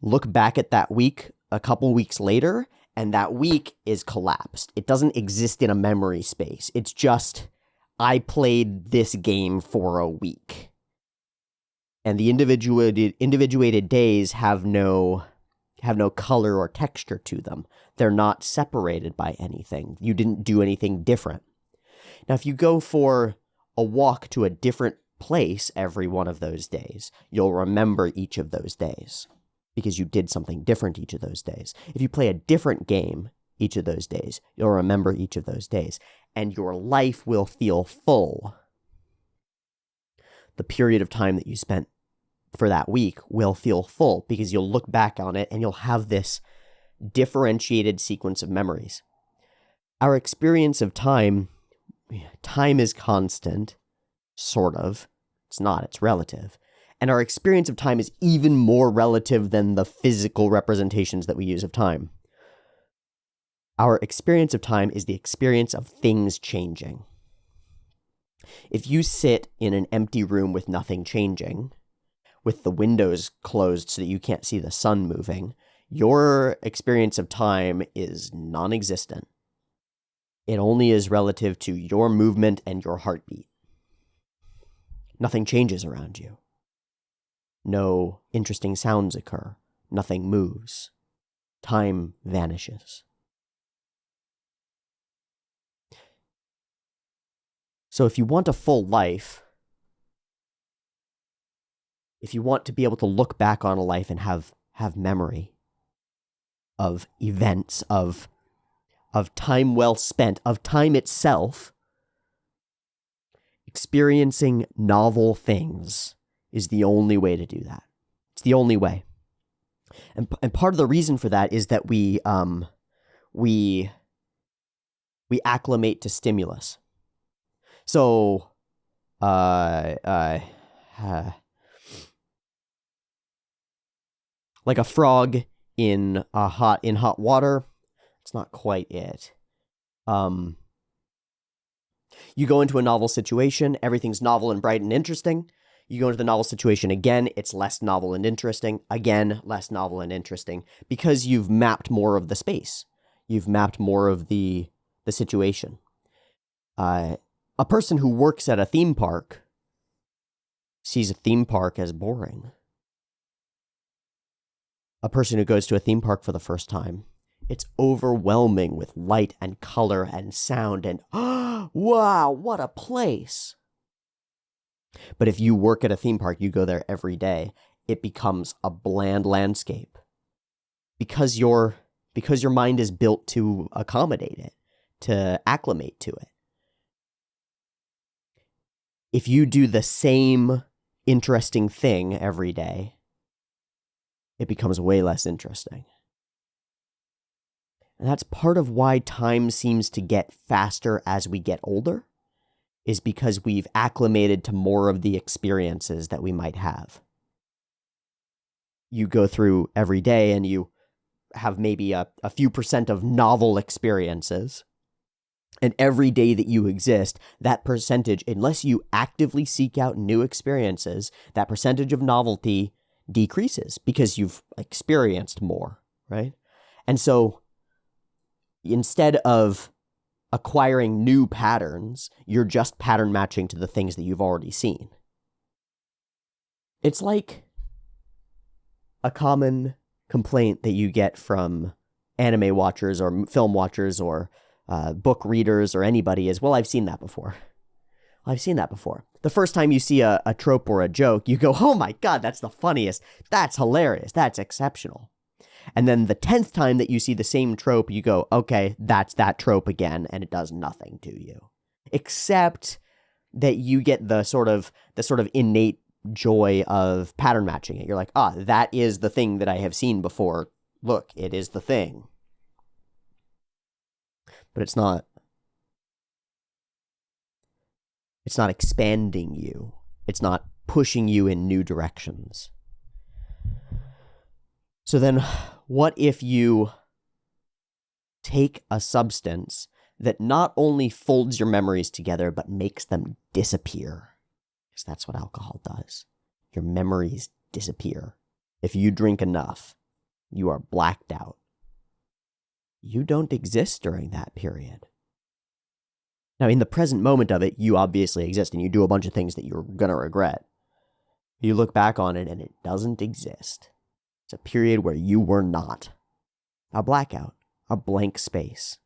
Speaker 1: look back at that week a couple weeks later, and that week is collapsed. It doesn't exist in a memory space. It's just, I played this game for a week. And the individuated days have no color or texture to them. They're not separated by anything. You didn't do anything different. Now, if you go for a walk to a different place every one of those days, you'll remember each of those days, because you did something different each of those days. If you play a different game each of those days, you'll remember each of those days, and your life will feel full. The period of time that you spent for that week will feel full, because you'll look back on it and you'll have this differentiated sequence of memories. Our experience of time is constant, sort of. It's not, it's relative. And our experience of time is even more relative than the physical representations that we use of time. Our experience of time is the experience of things changing. If you sit in an empty room with nothing changing, with the windows closed so that you can't see the sun moving, your experience of time is non-existent. It only is relative to your movement and your heartbeat. Nothing changes around you. No interesting sounds occur. Nothing moves. Time vanishes. So if you want a full life, if you want to be able to look back on a life and have memory of events, of time well spent, of time itself, experiencing novel things is the only way to do that. It's the only way. And part of the reason for that is that we acclimate to stimulus. So, like a frog in hot water, it's not quite it. You go into a novel situation, everything's novel and bright and interesting. You go into the novel situation again, it's less novel and interesting. Again, less novel and interesting, because you've mapped more of the space. You've mapped more of the situation. A person who works at a theme park sees a theme park as boring. A person who goes to a theme park for the first time, it's overwhelming with light and color and sound and, oh, wow, what a place. But if you work at a theme park, you go there every day, it becomes a bland landscape. Because your mind is built to accommodate it, to acclimate to it. If you do the same interesting thing every day, it becomes way less interesting. And that's part of why time seems to get faster as we get older, is because we've acclimated to more of the experiences that we might have. You go through every day and you have maybe a few percent of novel experiences. And every day that you exist, that percentage, unless you actively seek out new experiences, that percentage of novelty decreases because you've experienced more, right? And so instead of acquiring new patterns, you're just pattern matching to the things that you've already seen. It's like a common complaint that you get from anime watchers or film watchers or book readers or anybody is, well, I've seen that before. I've seen that before. The first time you see a trope or a joke, you go, oh my God, that's the funniest. That's hilarious. That's exceptional. And then the 10th time that you see the same trope, you go, okay, that's that trope again, and it does nothing to you. Except that you get the sort of innate joy of pattern matching it. You're like, that is the thing that I have seen before look, it is the thing. But it's not expanding you. It's not pushing you in new directions. So then, what if you take a substance that not only folds your memories together, but makes them disappear? Because that's what alcohol does. Your memories disappear. If you drink enough, you are blacked out. You don't exist during that period. Now, in the present moment of it, you obviously exist, and you do a bunch of things that you're going to regret. You look back on it, and it doesn't exist. It's a period where you were not. A blackout. A blank space.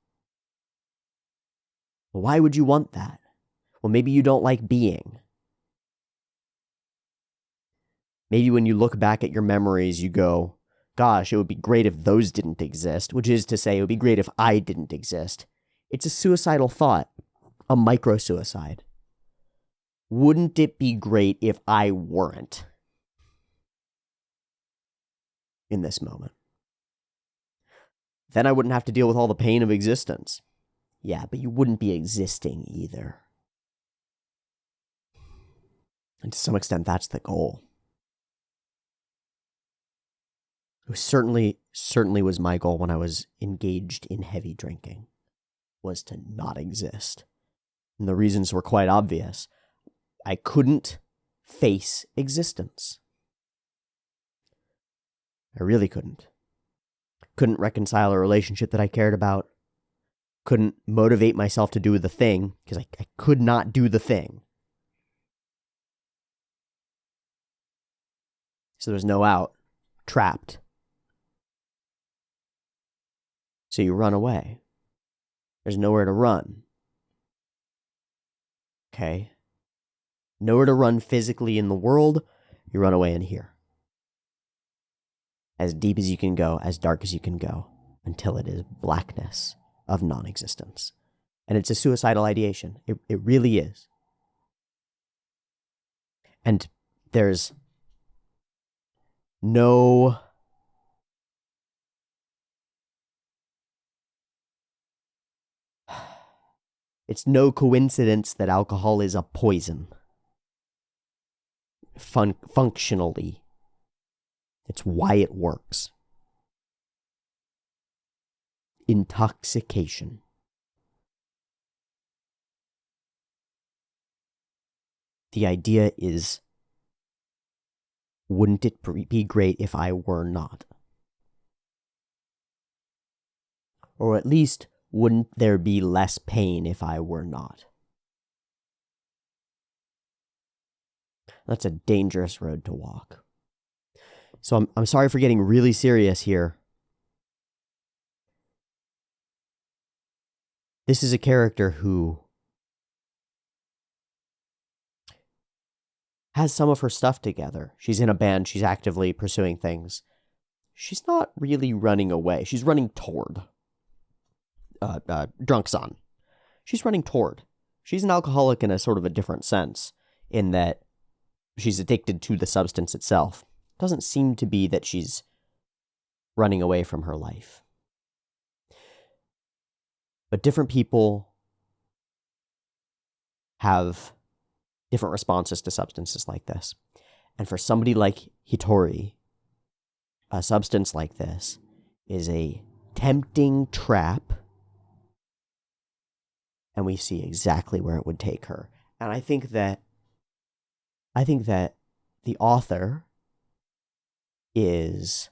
Speaker 1: Well, why would you want that? Well, maybe you don't like being. Maybe when you look back at your memories, you go, gosh, it would be great if those didn't exist, which is to say, it would be great if I didn't exist. It's a suicidal thought, a micro-suicide. Wouldn't it be great if I weren't in this moment? Then I wouldn't have to deal with all the pain of existence. Yeah, but you wouldn't be existing either. And to some extent, that's the goal. It was certainly was my goal when I was engaged in heavy drinking, was to not exist. And the reasons were quite obvious. I couldn't face existence. I really couldn't. Couldn't reconcile a relationship that I cared about. Couldn't motivate myself to do the thing, because I could not do the thing. So there's no out. Trapped. So you run away. There's nowhere to run. Okay? Nowhere to run physically in the world, you run away in here. As deep as you can go, as dark as you can go, until it is blackness of non-existence. And it's a suicidal ideation. It really is. And there's no... It's no coincidence that alcohol is a poison. Functionally. It's why it works. Intoxication. The idea is, wouldn't it be great if I were not? Or at least, wouldn't there be less pain if I were not? That's a dangerous road to walk. So I'm sorry for getting really serious here. This is a character who has some of her stuff together. She's in a band. She's actively pursuing things. She's not really running away. She's running toward. Drunken. She's running toward. She's an alcoholic in a sort of a different sense, in that she's addicted to the substance itself. Doesn't seem to be that she's running away from her life. But different people have different responses to substances like this. And for somebody like Hitori, a substance like this is a tempting trap, and we see exactly where it would take her. And I think that the author does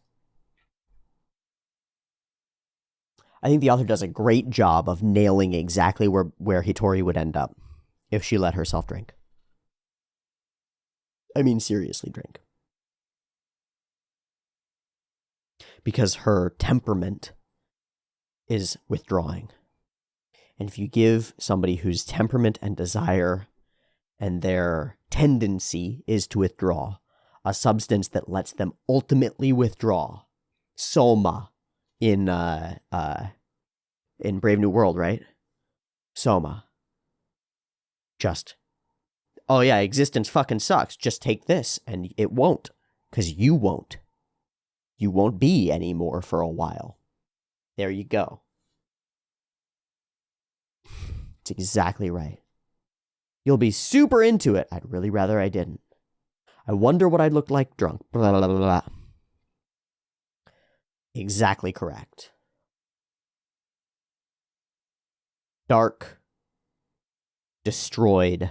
Speaker 1: a great job of nailing exactly where Hitori would end up if she let herself drink. I mean, seriously drink. Because her temperament is withdrawing. And if you give somebody whose temperament and desire and their tendency is to withdraw a substance that lets them ultimately withdraw, Soma in Brave New World, right? Soma. Just, oh yeah, existence fucking sucks. Just take this, and it won't, because you won't. You won't be anymore for a while. There you go. It's exactly right. You'll be super into it. I'd really rather I didn't. I wonder what I'd look like drunk. Blah, blah, blah, blah. Exactly correct. Dark. Destroyed.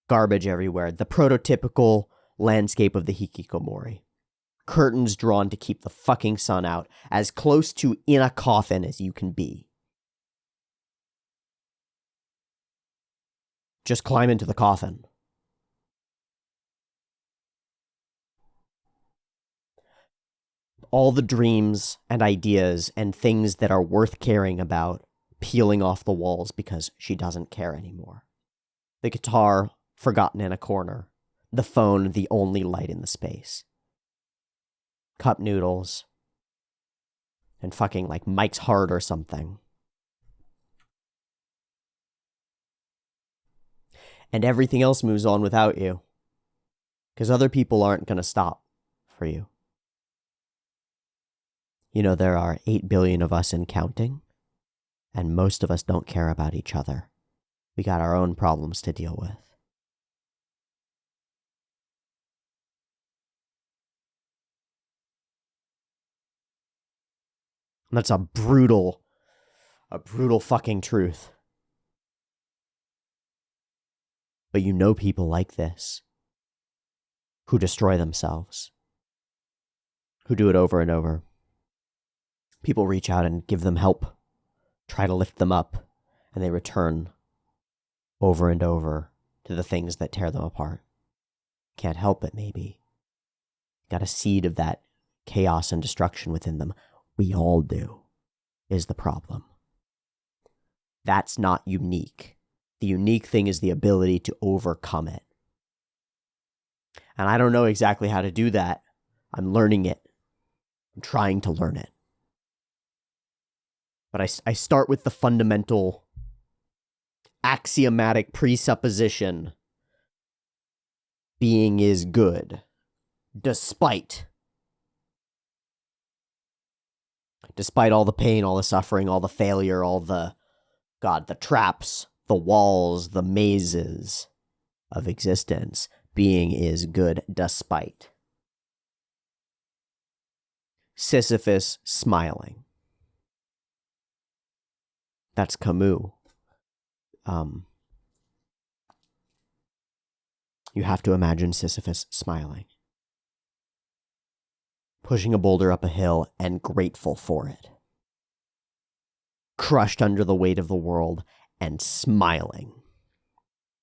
Speaker 1: Garbage everywhere. The prototypical landscape of the hikikomori. Curtains drawn to keep the fucking sun out. As close to in a coffin as you can be. Just climb into the coffin. All the dreams and ideas and things that are worth caring about peeling off the walls because she doesn't care anymore. The guitar forgotten in a corner. The phone the only light in the space. Cup noodles. And fucking like Mike's Hard or something. And everything else moves on without you. Because other people aren't going to stop for you. You know, there are 8 billion of us and counting, and most of us don't care about each other. We got our own problems to deal with. That's a brutal fucking truth. But you know people like this, who destroy themselves, who do it over and over. People reach out and give them help, try to lift them up, and they return over and over to the things that tear them apart. Can't help it, maybe. Got a seed of that chaos and destruction within them. We all do, is the problem. That's not unique. The unique thing is the ability to overcome it. And I don't know exactly how to do that. I'm learning it. I'm trying to learn it. But I start with the fundamental axiomatic presupposition. Being is good. Despite all the pain, all the suffering, all the failure, all the traps, the walls, the mazes of existence. Being is good despite. Sisyphus smiling. That's Camus. You have to imagine Sisyphus smiling. Pushing a boulder up a hill and grateful for it. Crushed under the weight of the world and smiling.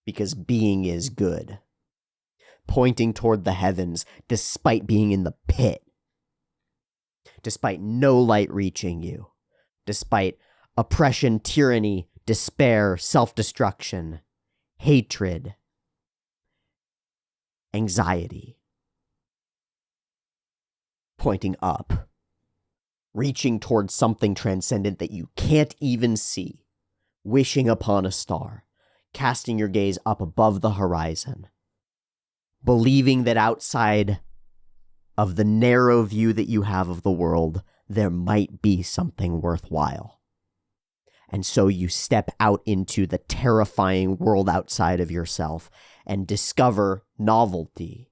Speaker 1: Because being is good. Pointing toward the heavens despite being in the pit. Despite no light reaching you. Despite oppression, tyranny, despair, self-destruction, hatred, anxiety. Pointing up. Reaching towards something transcendent that you can't even see. Wishing upon a star. Casting your gaze up above the horizon. Believing that outside of the narrow view that you have of the world, there might be something worthwhile. And so you step out into the terrifying world outside of yourself and discover novelty,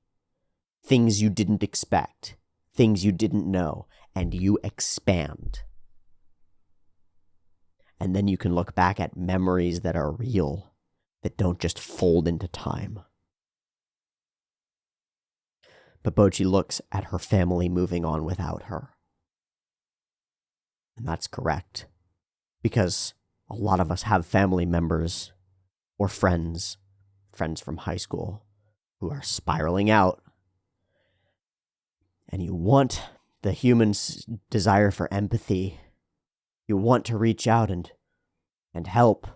Speaker 1: things you didn't expect, things you didn't know, and you expand. And then you can look back at memories that are real, that don't just fold into time. But Bocchi looks at her family moving on without her. And that's correct. Because a lot of us have family members or friends from high school, who are spiraling out. And you want the human's desire for empathy. You want to reach out and help.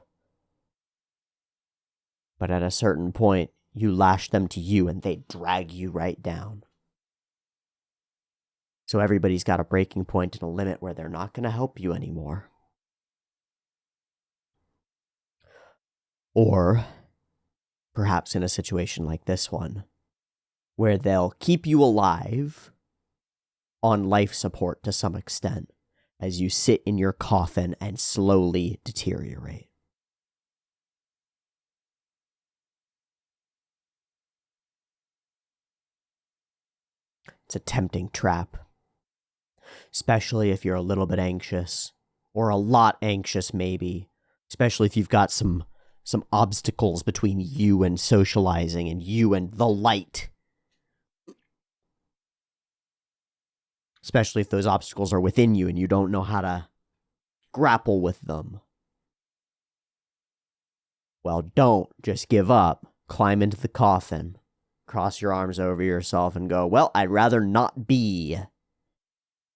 Speaker 1: But at a certain point, you lash them to you and they drag you right down. So everybody's got a breaking point and a limit where they're not going to help you anymore. Or perhaps in a situation like this one, where they'll keep you alive on life support to some extent as you sit in your coffin and slowly deteriorate. It's a tempting trap, especially if you're a little bit anxious, or a lot anxious maybe, especially if you've got some obstacles between you and socializing and you and the light. Especially if those obstacles are within you and you don't know how to grapple with them. Well, don't just give up. Climb into the coffin. Cross your arms over yourself and go, well, I'd rather not be.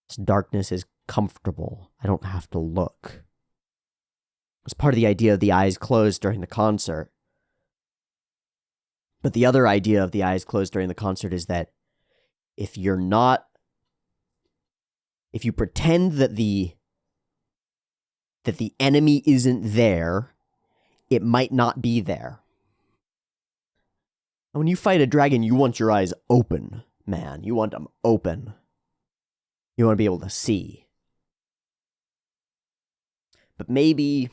Speaker 1: This darkness is comfortable. I don't have to look. It's part of the idea of the eyes closed during the concert. But the other idea of the eyes closed during the concert is that if you pretend that the enemy isn't there, it might not be there. And when you fight a dragon, you want your eyes open, man. You want them open. You want to be able to see. But maybe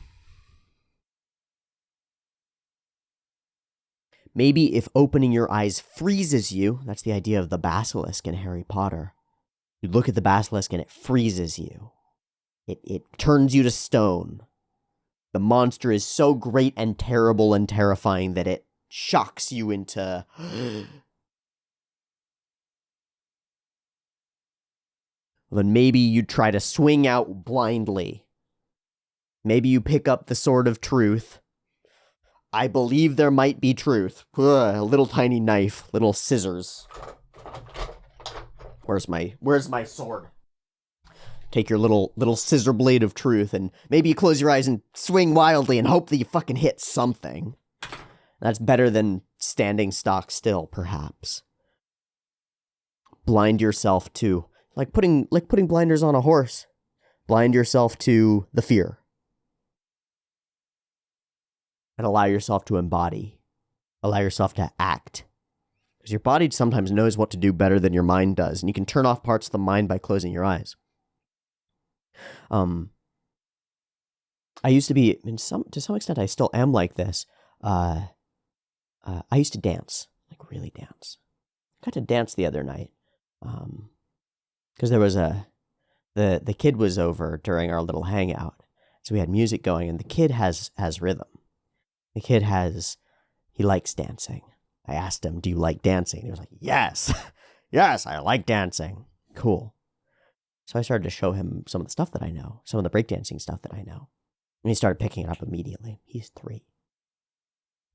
Speaker 1: if opening your eyes freezes you, that's the idea of the basilisk in Harry Potter. You look at the basilisk and it freezes you. It turns you to stone. The monster is so great and terrible and terrifying that it shocks you into... Well, then maybe you try to swing out blindly. Maybe you pick up the sword of truth. I believe there might be truth. Ugh, a little tiny knife, little scissors. Where's my sword? Take your little scissor blade of truth and maybe you close your eyes and swing wildly and hope that you fucking hit something. That's better than standing stock still, perhaps. Blind yourself to, like putting blinders on a horse. Blind yourself to the fear. And allow yourself to embody. Allow yourself to act. Because your body sometimes knows what to do better than your mind does, and you can turn off parts of the mind by closing your eyes. I used to be, to some extent, I still am like this. I used to dance, like really dance. I got to dance the other night, because there was the kid was over during our little hangout, so we had music going, and the kid has rhythm. The kid he likes dancing. I asked him, "Do you like dancing?" He was like, "Yes, yes, I like dancing." Cool. So I started to show him some of the stuff that I know, some of the breakdancing stuff that I know. And he started picking it up immediately. He's 3.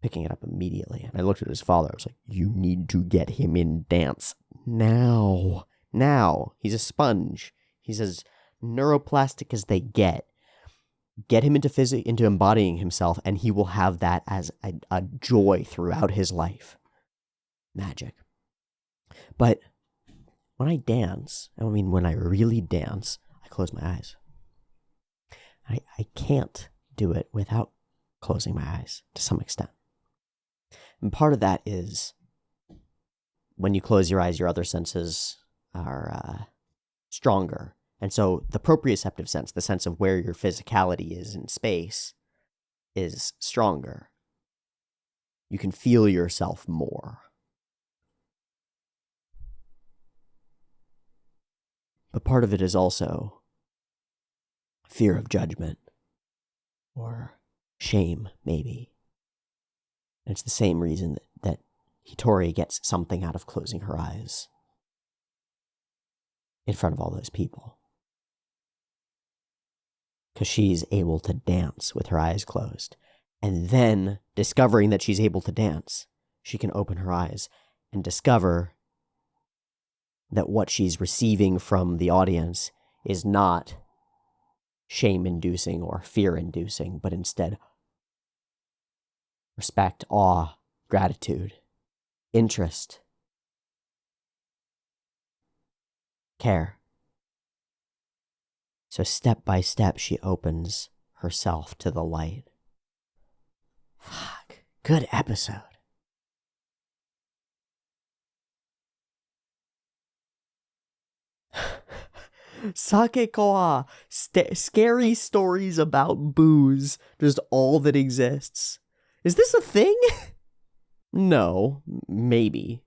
Speaker 1: Picking it up immediately. And I looked at his father. I was like, you need to get him in dance now. Now. He's a sponge. He's as neuroplastic as they get. Get him into embodying himself, and he will have that as a joy throughout his life. Magic. But when I dance, when I really dance, I close my eyes. I can't do it without closing my eyes to some extent. And part of that is when you close your eyes, your other senses are stronger. And so the proprioceptive sense, the sense of where your physicality is in space, is stronger. You can feel yourself more. But part of it is also fear of judgment or shame, maybe. And it's the same reason that Hitori gets something out of closing her eyes in front of all those people. Because she's able to dance with her eyes closed. And then, discovering that she's able to dance, she can open her eyes and discover that what she's receiving from the audience is not shame-inducing or fear-inducing, but instead respect, awe, gratitude, interest, care. So step by step, she opens herself to the light. Fuck. Good episode. Sakekoa. Scary stories about booze. Just all that exists. Is this a thing? No. Maybe.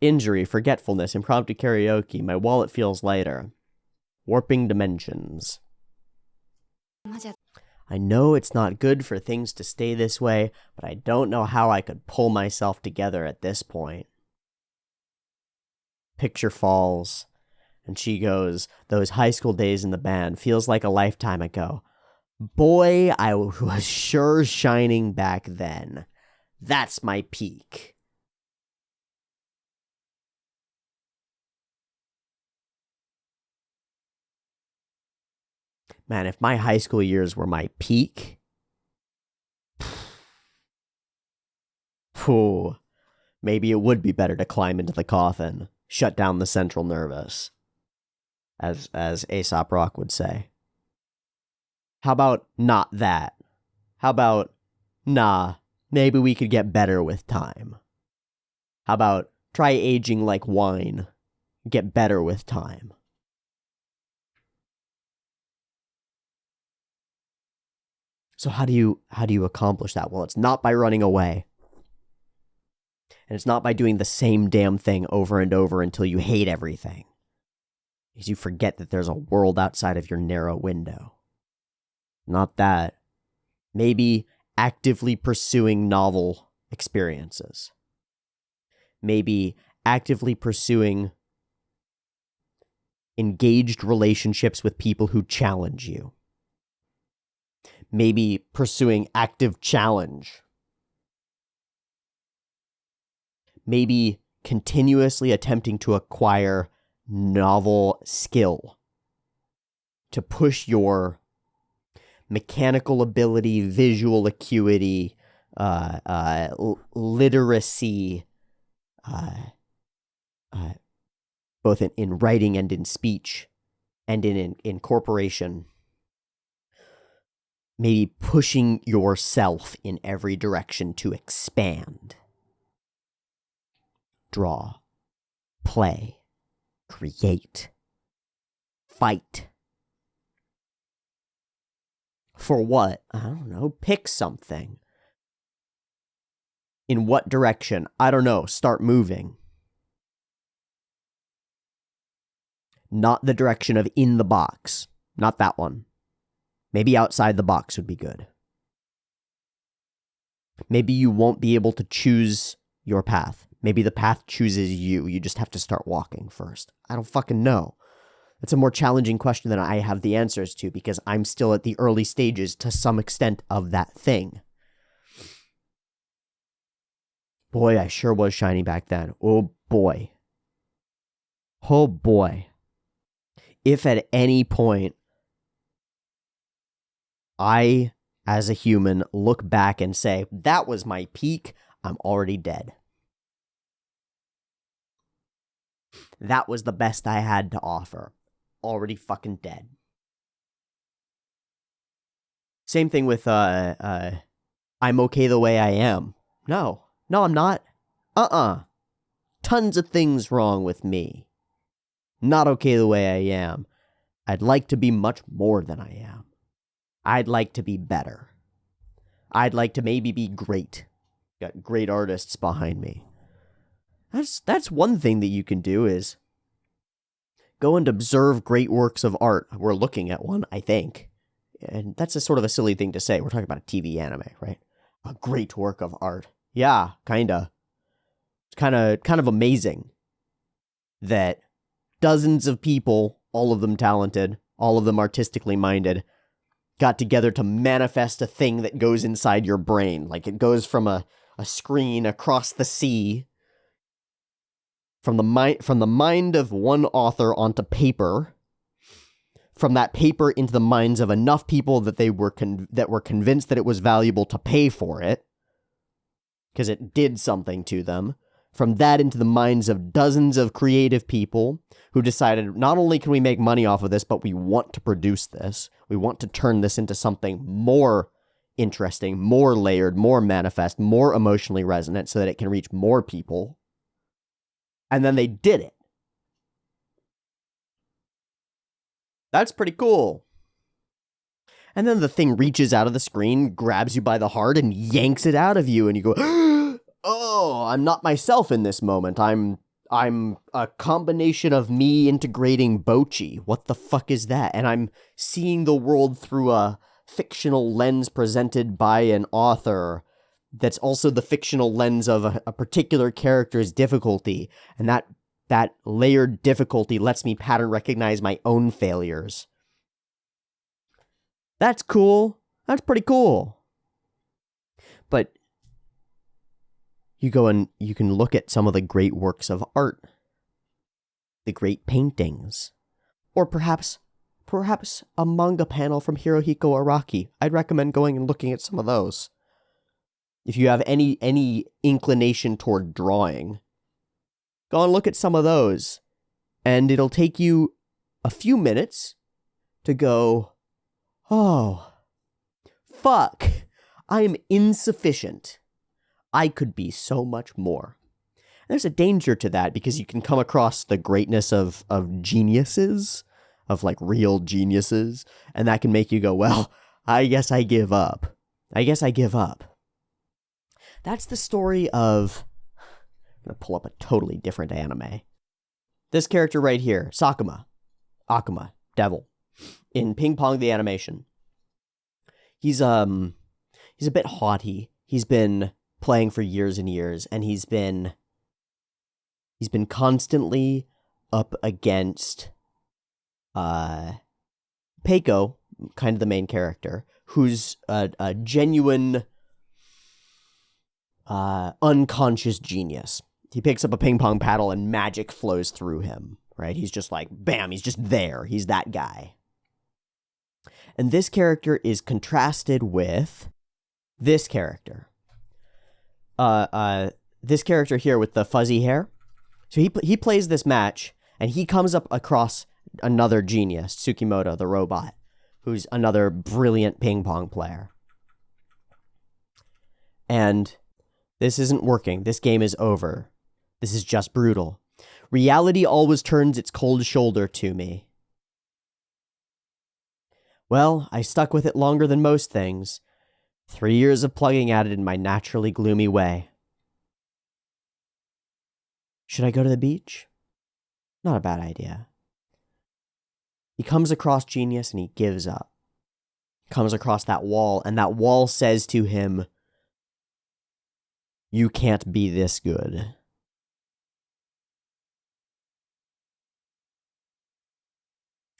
Speaker 1: Injury, forgetfulness, impromptu karaoke. My wallet feels lighter. Warping dimensions. I know it's not good for things to stay this way, but I don't know how I could pull myself together at this point. Picture falls, and she goes, those high school days in the band feels like a lifetime ago. Boy, I was sure shining back then. That's my peak. Man, if my high school years were my peak, phew, maybe it would be better to climb into the coffin, shut down the central nervous, as Aesop Rock would say. How about not that? How about, nah, maybe we could get better with time? How about try aging like wine, get better with time? So how do you accomplish that? Well, it's not by running away. And it's not by doing the same damn thing over and over until you hate everything. Because you forget that there's a world outside of your narrow window. Not that. Maybe actively pursuing novel experiences. Maybe actively pursuing engaged relationships with people who challenge you. Maybe pursuing active challenge. Maybe continuously attempting to acquire novel skill to push your mechanical ability, visual acuity, literacy, both in writing and in speech, and in incorporation. Maybe pushing yourself in every direction to expand. Draw, play, create, fight. For what? I don't know. Pick something. In what direction? I don't know. Start moving. Not the direction of in the box. Not that one. Maybe outside the box would be good. Maybe you won't be able to choose your path. Maybe the path chooses you. You just have to start walking first. I don't fucking know. It's a more challenging question than I have the answers to because I'm still at the early stages to some extent of that thing. Boy, I sure was shiny back then. Oh boy. Oh boy. If at any point I, as a human, look back and say, that was my peak, I'm already dead. That was the best I had to offer. Already fucking dead. Same thing with, I'm okay the way I am. No, I'm not. Tons of things wrong with me. Not okay the way I am. I'd like to be much more than I am. I'd like to be better. I'd like to maybe be great. Got great artists behind me. That's one thing that you can do is go and observe great works of art. We're looking at one, I think. And that's a sort of a silly thing to say. We're talking about a TV anime, right? A great work of art. Yeah, kinda. It's kind of amazing that dozens of people, all of them talented, all of them artistically minded, got together to manifest a thing that goes inside your brain. Like it goes from a screen across the sea, from the mind of one author onto paper, from that paper into the minds of enough people that they were convinced that it was valuable to pay for it, because it did something to them. From that into the minds of dozens of creative people who decided not only can we make money off of this, but we want to produce this. We want to turn this into something more interesting, more layered, more manifest, more emotionally resonant so that it can reach more people. And then they did it. That's pretty cool. And then the thing reaches out of the screen, grabs you by the heart, and yanks it out of you, and you go, oh, I'm not myself in this moment. I'm a combination of me integrating Bocchi. What the fuck is that? And I'm seeing the world through a fictional lens presented by an author that's also the fictional lens of a particular character's difficulty. And that layered difficulty lets me pattern recognize my own failures. That's cool. That's pretty cool. But you go and you can look at some of the great works of art, the great paintings, or perhaps a manga panel from Hirohiko Araki. I'd recommend going and looking at some of those. If you have any inclination toward drawing, go and look at some of those, and it'll take you a few minutes to go, oh, fuck, I'm insufficient. I could be so much more. And there's a danger to that because you can come across the greatness of geniuses, of like real geniuses, and that can make you go, well, I guess I give up. That's the story of... I'm going to pull up a totally different anime. This character right here, Sakuma, Akuma, Devil, in Ping Pong the Animation. He's a bit haughty. He's been playing for years and years, and he's been constantly up against Peiko, kind of the main character, who's a genuine unconscious genius. He picks up a ping pong paddle and magic flows through him, right? He's just like, bam, he's just there. He's that guy. And this character is contrasted with this character. This character here with the fuzzy hair. So he plays this match, and he comes up across another genius, Tsukimoto, the robot, who's another brilliant ping pong player. And this isn't working. This game is over. This is just brutal. Reality always turns its cold shoulder to me. Well, I stuck with it longer than most things. 3 years of plugging at it in my naturally gloomy way. Should I go to the beach? Not a bad idea. He comes across genius and he gives up. Comes across that wall, and that wall says to him, you can't be this good.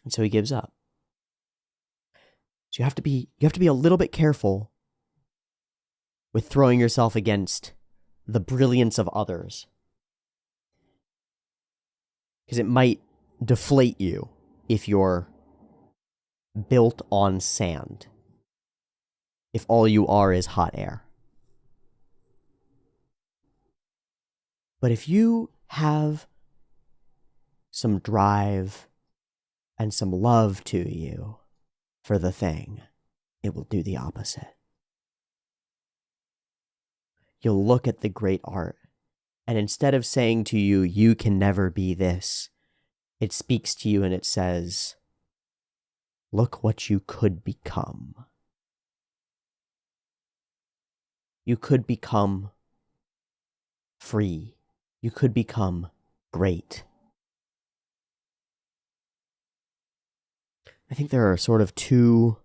Speaker 1: And so he gives up. So you have to be a little bit careful with throwing yourself against the brilliance of others. Because it might deflate you if you're built on sand. If all you are is hot air. But if you have some drive and some love to you for the thing, it will do the opposite. You'll look at the great art, and instead of saying to you, you can never be this, it speaks to you and it says, look what you could become. You could become free. You could become great. I think there are sort of two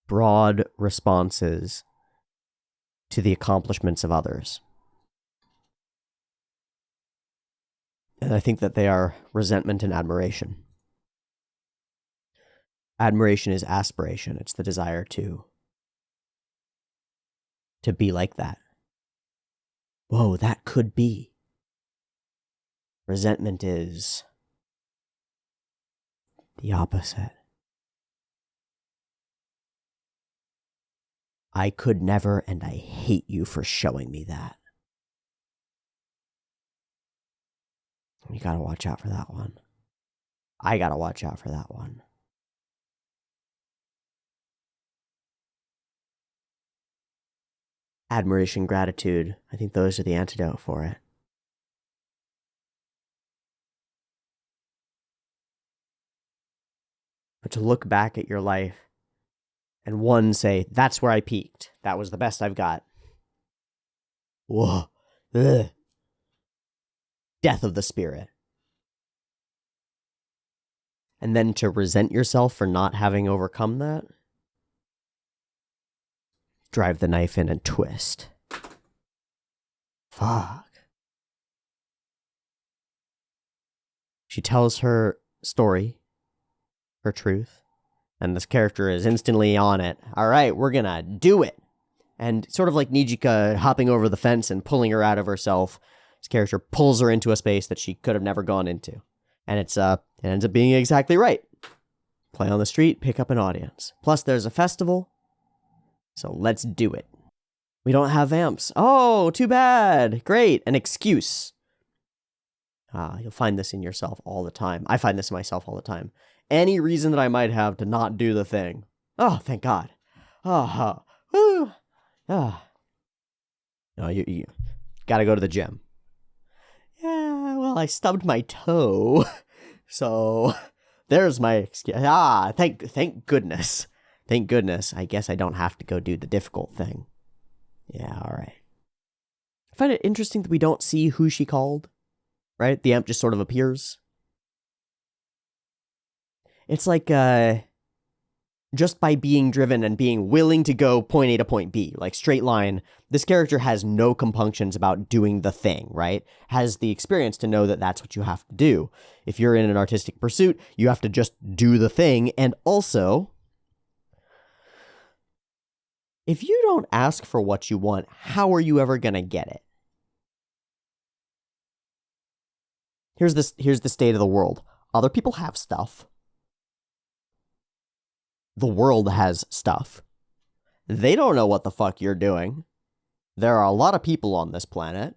Speaker 1: broad responses to the accomplishments of others. And I think that they are resentment and admiration. Admiration is aspiration. It's the desire to be like that. Whoa, that could be. Resentment is the opposite. I could never, and I hate you for showing me that. You gotta watch out for that one. I gotta watch out for that one. Admiration, gratitude. I think those are the antidote for it. or to look back at your life and one say, that's where I peaked. That was the best I've got. Whoa. Ugh. Death of the spirit. And then to resent yourself for not having overcome that. Drive the knife in and twist. Fuck. She tells her story, her truth, and this character is instantly on it. All right, we're gonna do it. And sort of like Nijika hopping over the fence and pulling her out of herself, this character pulls her into a space that she could have never gone into. And it ends up being exactly right. Play on the street, pick up an audience. Plus, there's a festival, so let's do it. We don't have amps. Oh, too bad. Great, an excuse. You'll find this in yourself all the time. I find this in myself all the time. Any reason that I might have to not do the thing. Oh, thank God. Oh, woo. No, you gotta go to the gym. Yeah, well, I stubbed my toe, so there's my excuse. Thank goodness. Thank goodness. I guess I don't have to go do the difficult thing. Yeah, all right. I find it interesting that we don't see who she called, right? The amp just sort of appears. It's like, just by being driven and being willing to go point A to point B, like straight line, this character has no compunctions about doing the thing, right? Has the experience to know that that's what you have to do. If you're in an artistic pursuit, you have to just do the thing. And also, if you don't ask for what you want, how are you ever going to get it? Here's the state of the world. Other people have stuff. The world has stuff. They don't know what the fuck you're doing. There are a lot of people on this planet.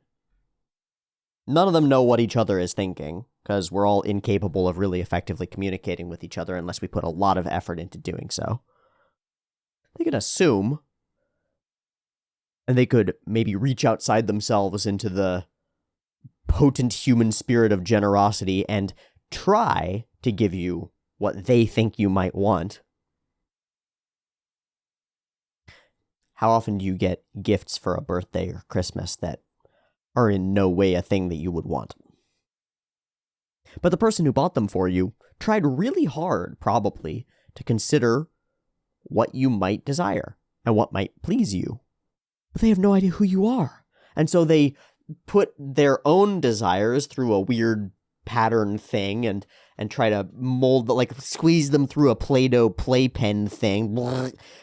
Speaker 1: None of them know what each other is thinking, because we're all incapable of really effectively communicating with each other unless we put a lot of effort into doing so. They could assume, and they could maybe reach outside themselves into the potent human spirit of generosity and try to give you what they think you might want. How often do you get gifts for a birthday or Christmas that are in no way a thing that you would want? But the person who bought them for you tried really hard, probably, to consider what you might desire and what might please you. But they have no idea who you are. And so they put their own desires through a weird pattern thing and try to mold, like squeeze them through a Play-Doh playpen thing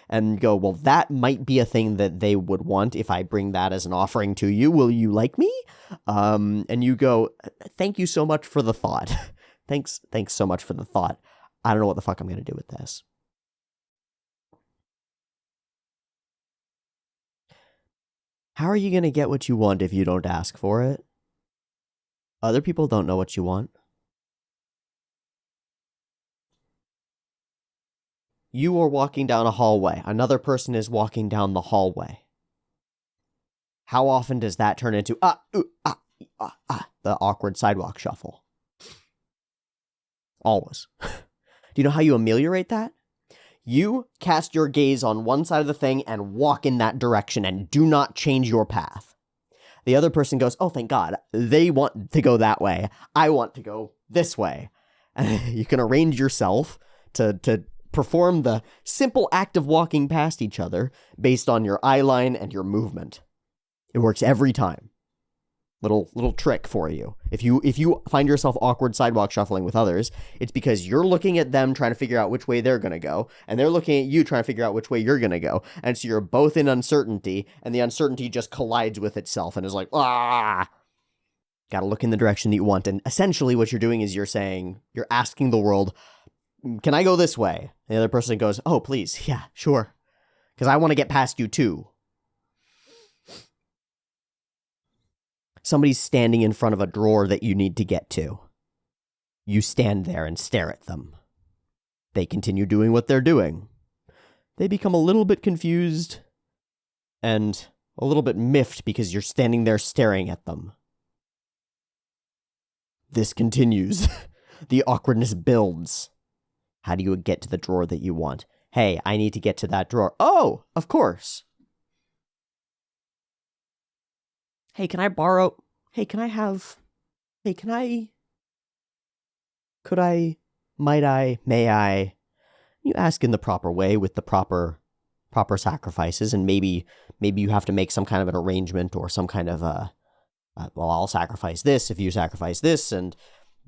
Speaker 1: and go, well, that might be a thing that they would want if I bring that as an offering to you. Will you like me? And you go, thank you so much for the thought. Thanks so much for the thought. I don't know what the fuck I'm going to do with this. How are you going to get what you want if you don't ask for it? Other people don't know what you want. You are walking down a hallway. Another person is walking down the hallway. How often does that turn into the awkward sidewalk shuffle? Always. Do you know how you ameliorate that? You cast your gaze on one side of the thing and walk in that direction and do not change your path. The other person goes, oh, thank God, they want to go that way. I want to go this way. And you can arrange yourself to perform the simple act of walking past each other based on your eye line and your movement. It works every time. Little trick for you. If you find yourself awkward sidewalk shuffling with others, it's because you're looking at them trying to figure out which way they're going to go, and they're looking at you trying to figure out which way you're going to go. And so you're both in uncertainty, and the uncertainty just collides with itself and is like, ah! Got to look in the direction that you want. And essentially what you're doing is you're asking the world, can I go this way? And the other person goes, oh, please. Yeah, sure. Because I want to get past you too. Somebody's standing in front of a drawer that you need to get to. You stand there and stare at them. They continue doing what they're doing. They become a little bit confused and a little bit miffed because you're standing there staring at them. This continues. The awkwardness builds. How do you get to the drawer that you want? Hey, I need to get to that drawer. Oh, of course. Hey, can I borrow? Hey, can I have? Hey, can I? Could I? Might I? May I? You ask in the proper way with the proper sacrifices, and maybe you have to make some kind of an arrangement or some kind of well, I'll sacrifice this if you sacrifice this, and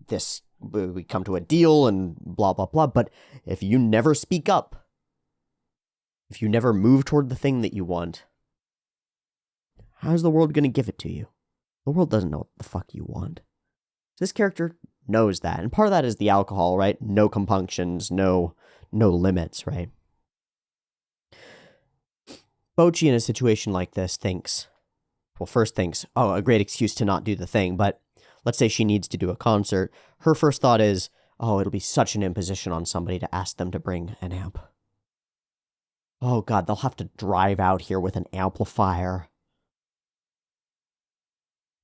Speaker 1: this, we come to a deal and blah, blah, blah. But if you never speak up, if you never move toward the thing that you want, how's the world going to give it to you? The world doesn't know what the fuck you want. This character knows that. And part of that is the alcohol, right? No compunctions, no limits, right? Bocchi in a situation like this thinks, oh, a great excuse to not do the thing. But let's say she needs to do a concert. Her first thought is, oh, it'll be such an imposition on somebody to ask them to bring an amp. Oh, God, they'll have to drive out here with an amplifier.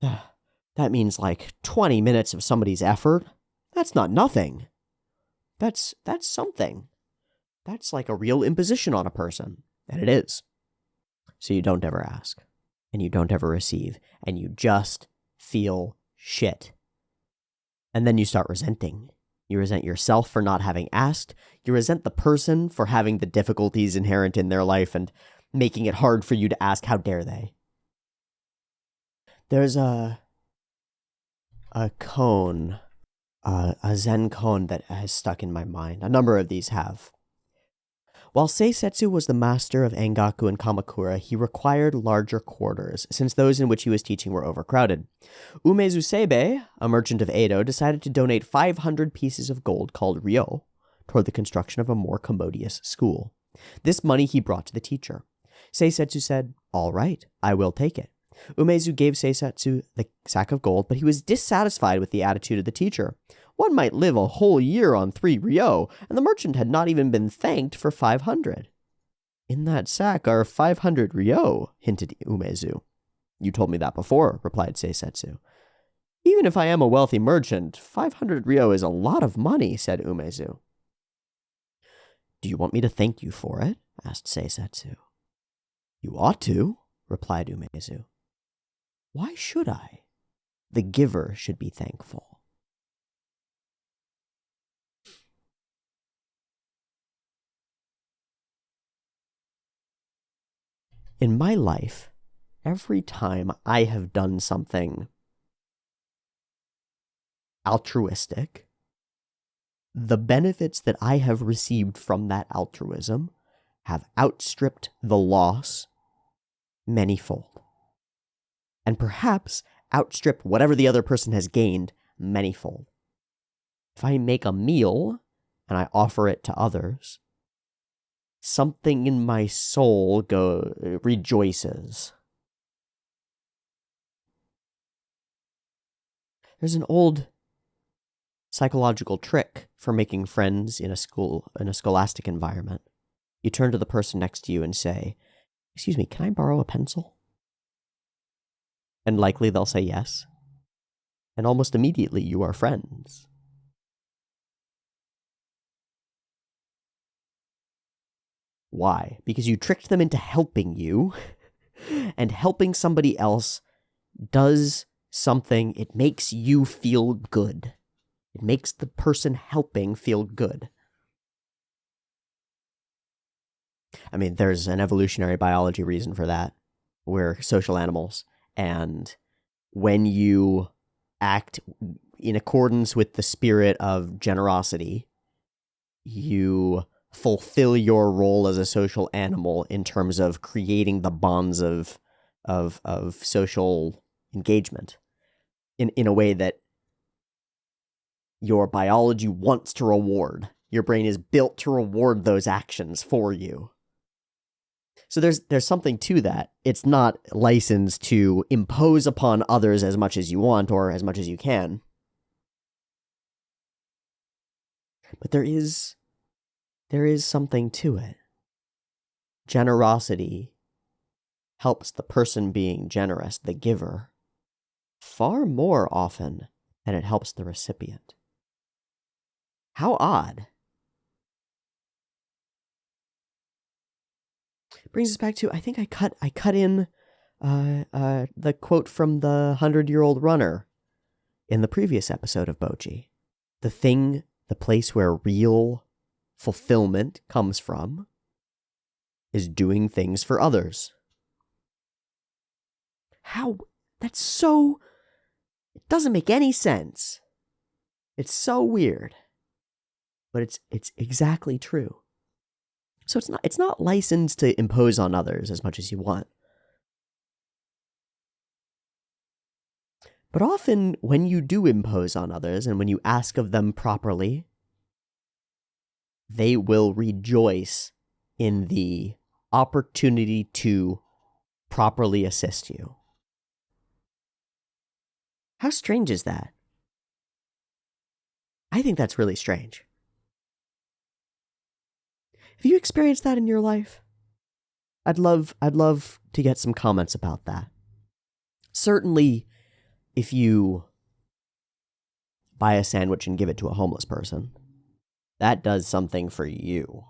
Speaker 1: That means like 20 minutes of somebody's effort. That's not nothing. That's something. That's like a real imposition on a person. And it is. So you don't ever ask. And you don't ever receive. And you just feel shit. And then you start resenting. You resent yourself for not having asked. You resent the person for having the difficulties inherent in their life and making it hard for you to ask, how dare they? There's a koan, a Zen koan that has stuck in my mind. A number of these have. While Seisetsu was the master of Engaku and Kamakura, he required larger quarters, since those in which he was teaching were overcrowded. Umezu Seibe, a merchant of Edo, decided to donate 500 pieces of gold called ryo toward the construction of a more commodious school. This money he brought to the teacher. Seisetsu said, "All right, I will take it." Umezu gave Seisetsu the sack of gold, but he was dissatisfied with the attitude of the teacher. One might live a whole year on 3 ryo, and the merchant had not even been thanked for 500. "In that sack are 500 ryo, hinted Umezu. "You told me that before," replied Seisetsu. "Even if I am a wealthy merchant, 500 ryo is a lot of money," said Umezu. "Do you want me to thank you for it?" asked Seisetsu. "You ought to," replied Umezu. "Why should I? The giver should be thankful." In my life, every time I have done something altruistic, the benefits that I have received from that altruism have outstripped the loss manyfold. And perhaps outstrip whatever the other person has gained manyfold. If I make a meal and I offer it to others, something in my soul rejoices. There's an old psychological trick for making friends in a scholastic environment. You turn to the person next to you and say, "Excuse me, can I borrow a pencil?" And likely they'll say yes. And almost immediately you are friends. Why? Because you tricked them into helping you, and helping somebody else does something. It makes you feel good. It makes the person helping feel good. I mean, there's an evolutionary biology reason for that. We're social animals, and when you act in accordance with the spirit of generosity, you fulfill your role as a social animal in terms of creating the bonds of social engagement in a way that your biology wants to reward. Your brain is built to reward those actions for you. So there's something to that. It's not licensed to impose upon others as much as you want or as much as you can. But there is something to it. Generosity helps the person being generous, the giver, far more often than it helps the recipient. How odd. brings us back to, I think I cut in the quote from the 100-Year-Old Runner in the previous episode of Bocchi. The place where real fulfillment comes from is doing things for others. How? That's so... It doesn't make any sense. It's so weird. But it's exactly true. So it's not licensed to impose on others as much as you want. But often when you do impose on others and when you ask of them properly, they will rejoice in the opportunity to properly assist you. How strange is that? I think that's really strange. Have you experienced that in your life? I'd love to get some comments about that. Certainly, if you buy a sandwich and give it to a homeless person, that does something for you.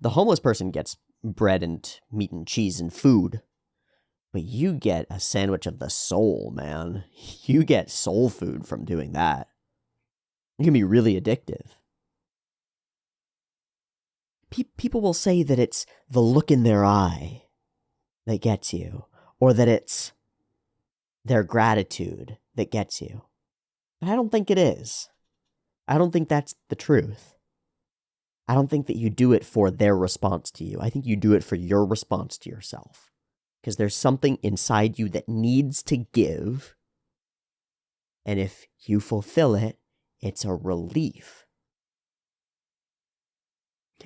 Speaker 1: The homeless person gets bread and meat and cheese and food, but you get a sandwich of the soul, man. You get soul food from doing that. It can be really addictive. People will say that it's the look in their eye that gets you, or that it's their gratitude that gets you. But I don't think it is. I don't think that's the truth. I don't think that you do it for their response to you. I think you do it for your response to yourself. Because there's something inside you that needs to give. And if you fulfill it, it's a relief.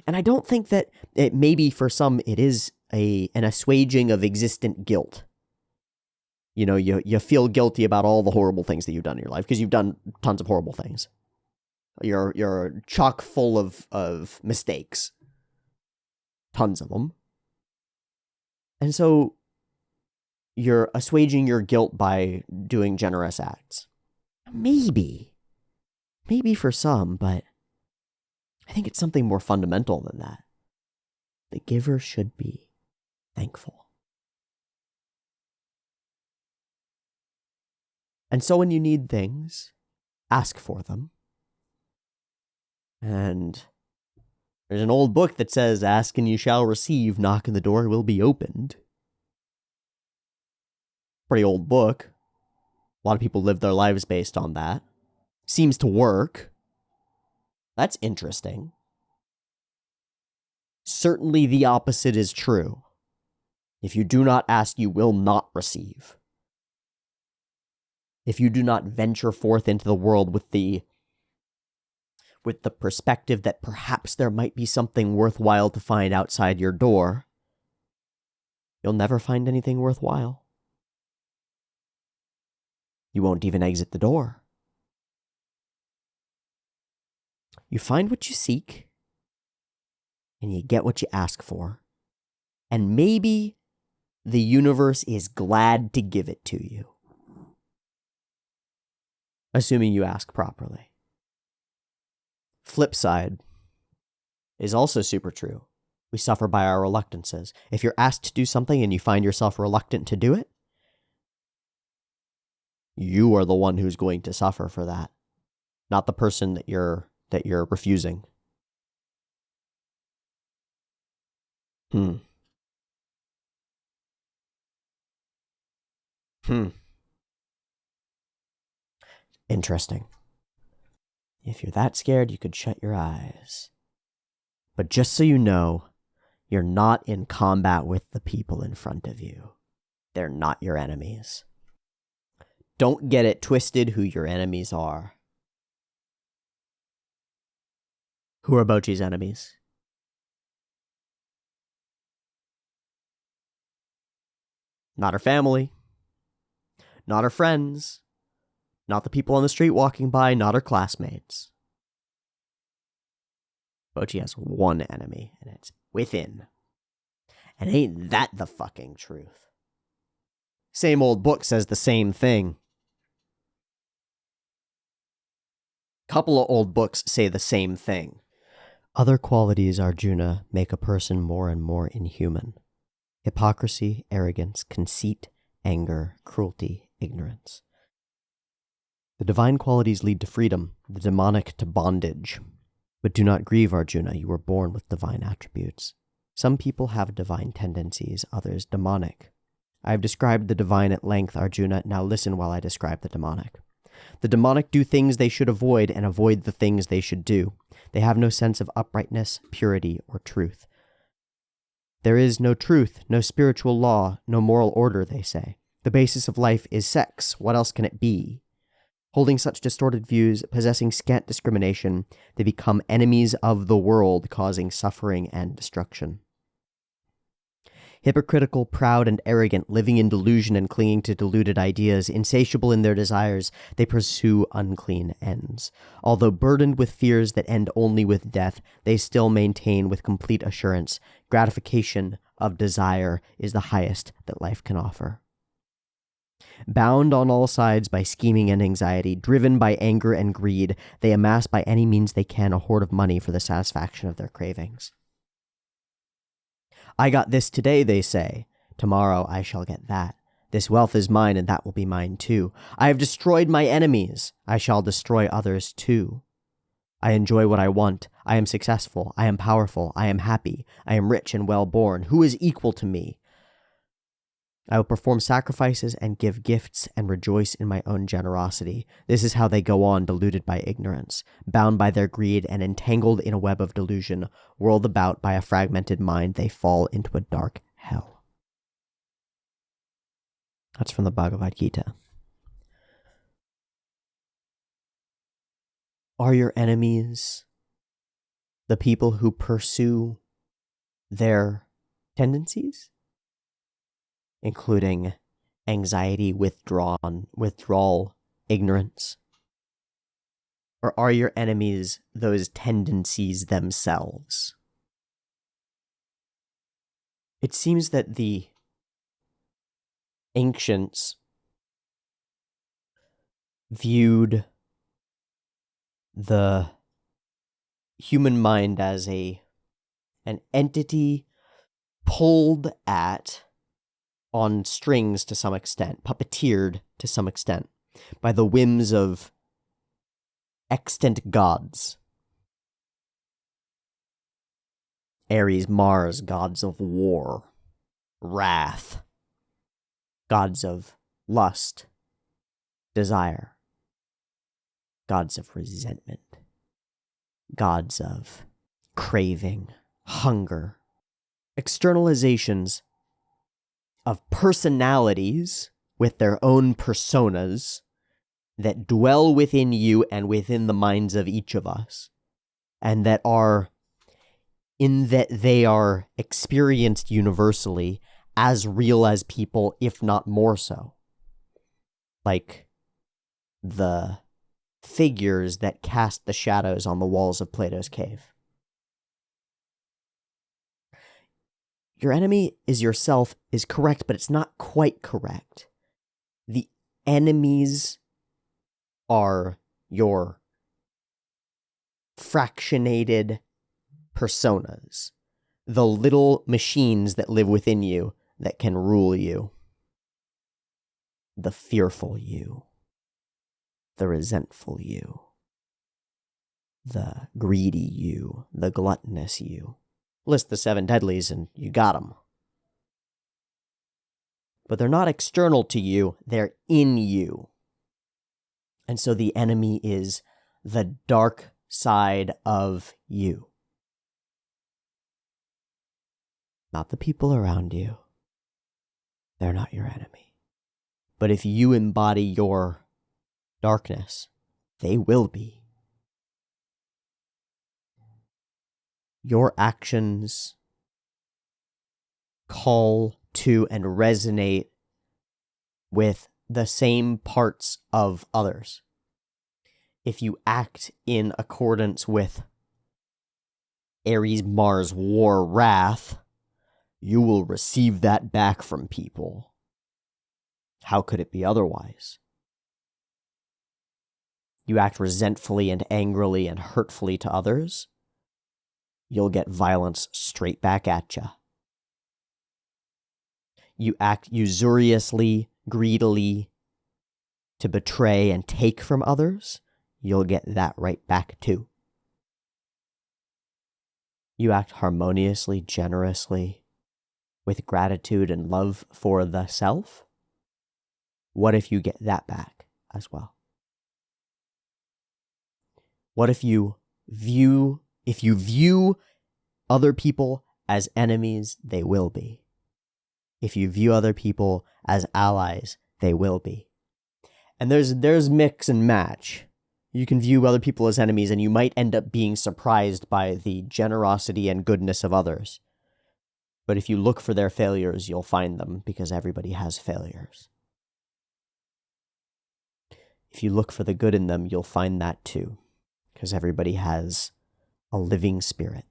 Speaker 1: And I don't think that it maybe for some it is an assuaging of existent guilt. You know, you feel guilty about all the horrible things that you've done in your life because you've done tons of horrible things. You're chock full of mistakes. Tons of them. And so you're assuaging your guilt by doing generous acts. Maybe for some, but I think it's something more fundamental than that. The giver should be thankful. And so when you need things, ask for them. And there's an old book that says, ask and you shall receive, knock and the door will be opened. Pretty old book. A lot of people live their lives based on that. Seems to work. That's interesting. Certainly the opposite is true. If you do not ask, you will not receive. If you do not venture forth into the world with the perspective that perhaps there might be something worthwhile to find outside your door, you'll never find anything worthwhile. You won't even exit the door. You find what you seek, and you get what you ask for, and maybe the universe is glad to give it to you. Assuming you ask properly. Flip side is also super true. We suffer by our reluctances. If you're asked to do something and you find yourself reluctant to do it, you are the one who's going to suffer for that, not the person that you're refusing. Interesting. If you're that scared, you could shut your eyes. But just so you know, you're not in combat with the people in front of you. They're not your enemies. Don't get it twisted who your enemies are. Who are Bocchi's enemies? Not her family. Not her friends. Not the people on the street walking by. Not her classmates. Bocchi has one enemy, and it's within. And ain't that the fucking truth? Same old book says the same thing. Couple of old books say the same thing. Other qualities, Arjuna, make a person more and more inhuman. Hypocrisy, arrogance, conceit, anger, cruelty, ignorance. The divine qualities lead to freedom, the demonic to bondage. But do not grieve, Arjuna, you were born with divine attributes. Some people have divine tendencies, others demonic. I have described the divine at length, Arjuna. Now listen while I describe the demonic. The demonic do things they should avoid and avoid the things they should do. They have no sense of uprightness, purity, or truth. There is no truth, no spiritual law, no moral order, they say. The basis of life is sex. What else can it be? Holding such distorted views, possessing scant discrimination, they become enemies of the world, causing suffering and destruction. Hypocritical, proud, and arrogant, living in delusion and clinging to deluded ideas, insatiable in their desires, they pursue unclean ends. Although burdened with fears that end only with death, they still maintain with complete assurance, gratification of desire is the highest that life can offer. Bound on all sides by scheming and anxiety, driven by anger and greed, they amass by any means they can a hoard of money for the satisfaction of their cravings. I got this today, they say. Tomorrow I shall get that. This wealth is mine, and that will be mine too. I have destroyed my enemies. I shall destroy others too. I enjoy what I want. I am successful. I am powerful. I am happy. I am rich and well-born. Who is equal to me? I will perform sacrifices and give gifts and rejoice in my own generosity. This is how they go on, deluded by ignorance, bound by their greed and entangled in a web of delusion, whirled about by a fragmented mind, they fall into a dark hell. That's from the Bhagavad Gita. Are your enemies the people who pursue their tendencies? Including anxiety, withdrawal, ignorance? Or are your enemies those tendencies themselves? It seems that the ancients viewed the human mind as an entity pulled at on strings to some extent, puppeteered to some extent, by the whims of extant gods. Ares, Mars, gods of war, wrath, gods of lust, desire, gods of resentment, gods of craving, hunger, externalizations of personalities with their own personas that dwell within you and within the minds of each of us, and that are, in that they are experienced universally, as real as people, if not more so. Like the figures that cast the shadows on the walls of Plato's cave. Your enemy is yourself is correct, but it's not quite correct. The enemies are your fractionated personas, the little machines that live within you that can rule you. The fearful you, the resentful you, the greedy you, the gluttonous you. List the 7 deadlies and you got them. But they're not external to you, they're in you. And so the enemy is the dark side of you. Not the people around you. They're not your enemy. But if you embody your darkness, they will be. Your actions call to and resonate with the same parts of others. If you act in accordance with Ares, Mars, war, wrath, you will receive that back from people. How could it be otherwise? You act resentfully and angrily and hurtfully to others, you'll get violence straight back at you. You act usuriously, greedily to betray and take from others, you'll get that right back too. You act harmoniously, generously, with gratitude and love for the self. What if you get that back as well? What if you view other people as enemies, they will be. If you view other people as allies, they will be. And there's mix and match. You can view other people as enemies, and you might end up being surprised by the generosity and goodness of others. But if you look for their failures, you'll find them, because everybody has failures. If you look for the good in them, you'll find that too, because everybody has a living spirit.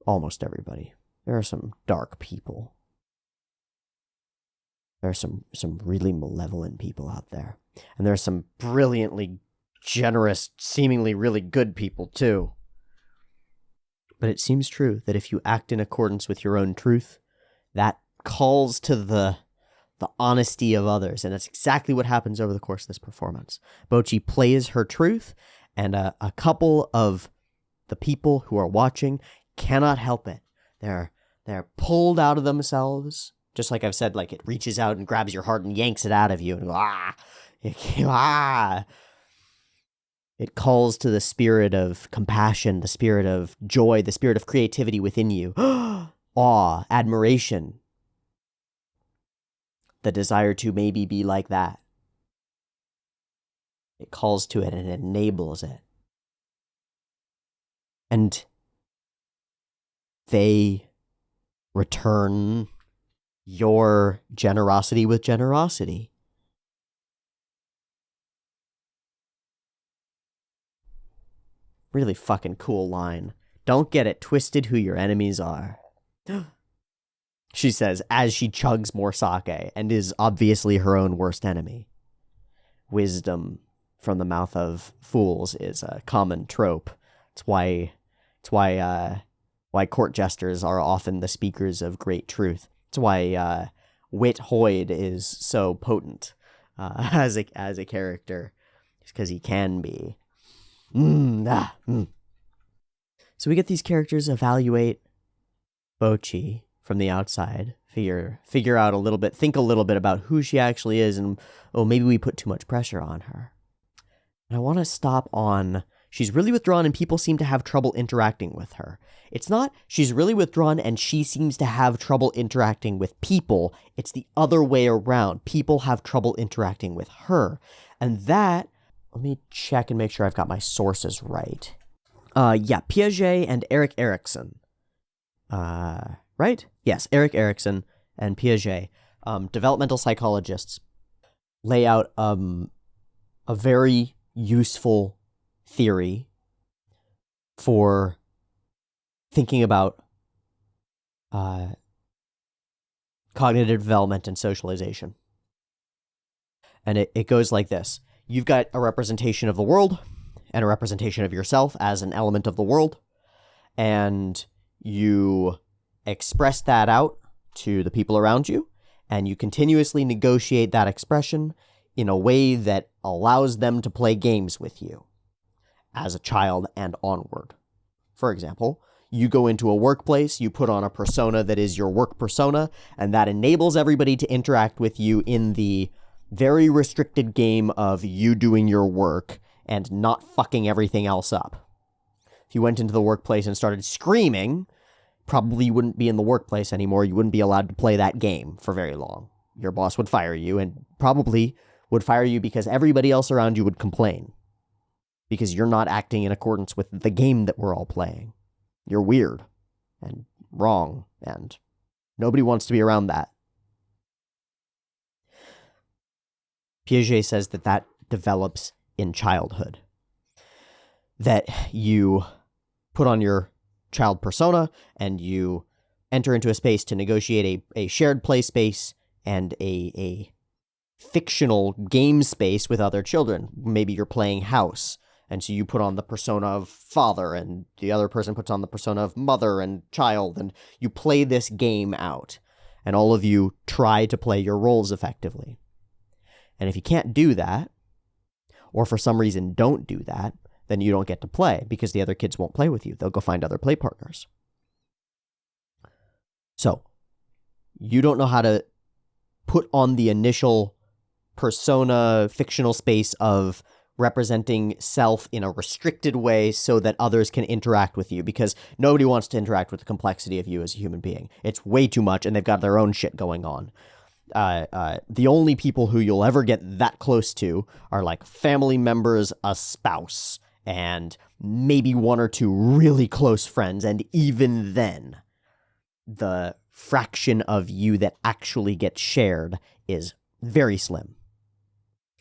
Speaker 1: Almost everybody. There are some dark people. There are some really malevolent people out there. And there are some brilliantly generous, seemingly really good people too. But it seems true that if you act in accordance with your own truth, that calls to the honesty of others. And that's exactly what happens over the course of this performance. Bocchi plays her truth, and a couple of the people who are watching cannot help it. They're pulled out of themselves, just like I've said, like it reaches out and grabs your heart and yanks it out of you, and It calls to the spirit of compassion, the spirit of joy, the spirit of creativity within you. Awe, admiration, the desire to maybe be like that. It calls to it and it enables it. And they return your generosity with generosity. Really fucking cool line. Don't get it twisted who your enemies are. She says, as she chugs more sake and is obviously her own worst enemy. Wisdom from the mouth of fools is a common trope. It's why court jesters are often the speakers of great truth. It's why Wit Hoyd is so potent as a character. It's because he can be. So we get these characters evaluate Bocchi from the outside, figure out a little bit, think a little bit about who she actually is, and maybe we put too much pressure on her. And I want to stop on, she's really withdrawn and people seem to have trouble interacting with her. It's not she's really withdrawn and she seems to have trouble interacting with people. It's the other way around. People have trouble interacting with her. And that, let me check and make sure I've got my sources right. Piaget and Erik Erikson. Right? Yes, Erik Erikson and Piaget, developmental psychologists, lay out a very useful theory for thinking about cognitive development and socialization. And it goes like this. You've got a representation of the world and a representation of yourself as an element of the world, and you express that out to the people around you, and you continuously negotiate that expression in a way that allows them to play games with you as a child and onward. For example, you go into a workplace, you put on a persona that is your work persona, and that enables everybody to interact with you in the very restricted game of you doing your work and not fucking everything else up. If you went into the workplace and started screaming, probably you wouldn't be in the workplace anymore. You wouldn't be allowed to play that game for very long. Your boss would fire you, and probably would fire you because everybody else around you would complain. Because you're not acting in accordance with the game that we're all playing. You're weird and wrong, and nobody wants to be around that. Piaget says that develops in childhood. That you put on your child persona and you enter into a space to negotiate a shared play space and a fictional game space with other children. Maybe you're playing house And so you put on the persona of father, and the other person puts on the persona of mother and child, and you play this game out. And all of you try to play your roles effectively. And if you can't do that, or for some reason don't do that, then you don't get to play because the other kids won't play with you. They'll go find other play partners. So, you don't know how to put on the initial persona fictional space of representing self in a restricted way so that others can interact with you, because nobody wants to interact with the complexity of you as a human being. It's way too much, and they've got their own shit going on. The only people who you'll ever get that close to are like family members, a spouse, and maybe one or two really close friends. And even then, the fraction of you that actually gets shared is very slim.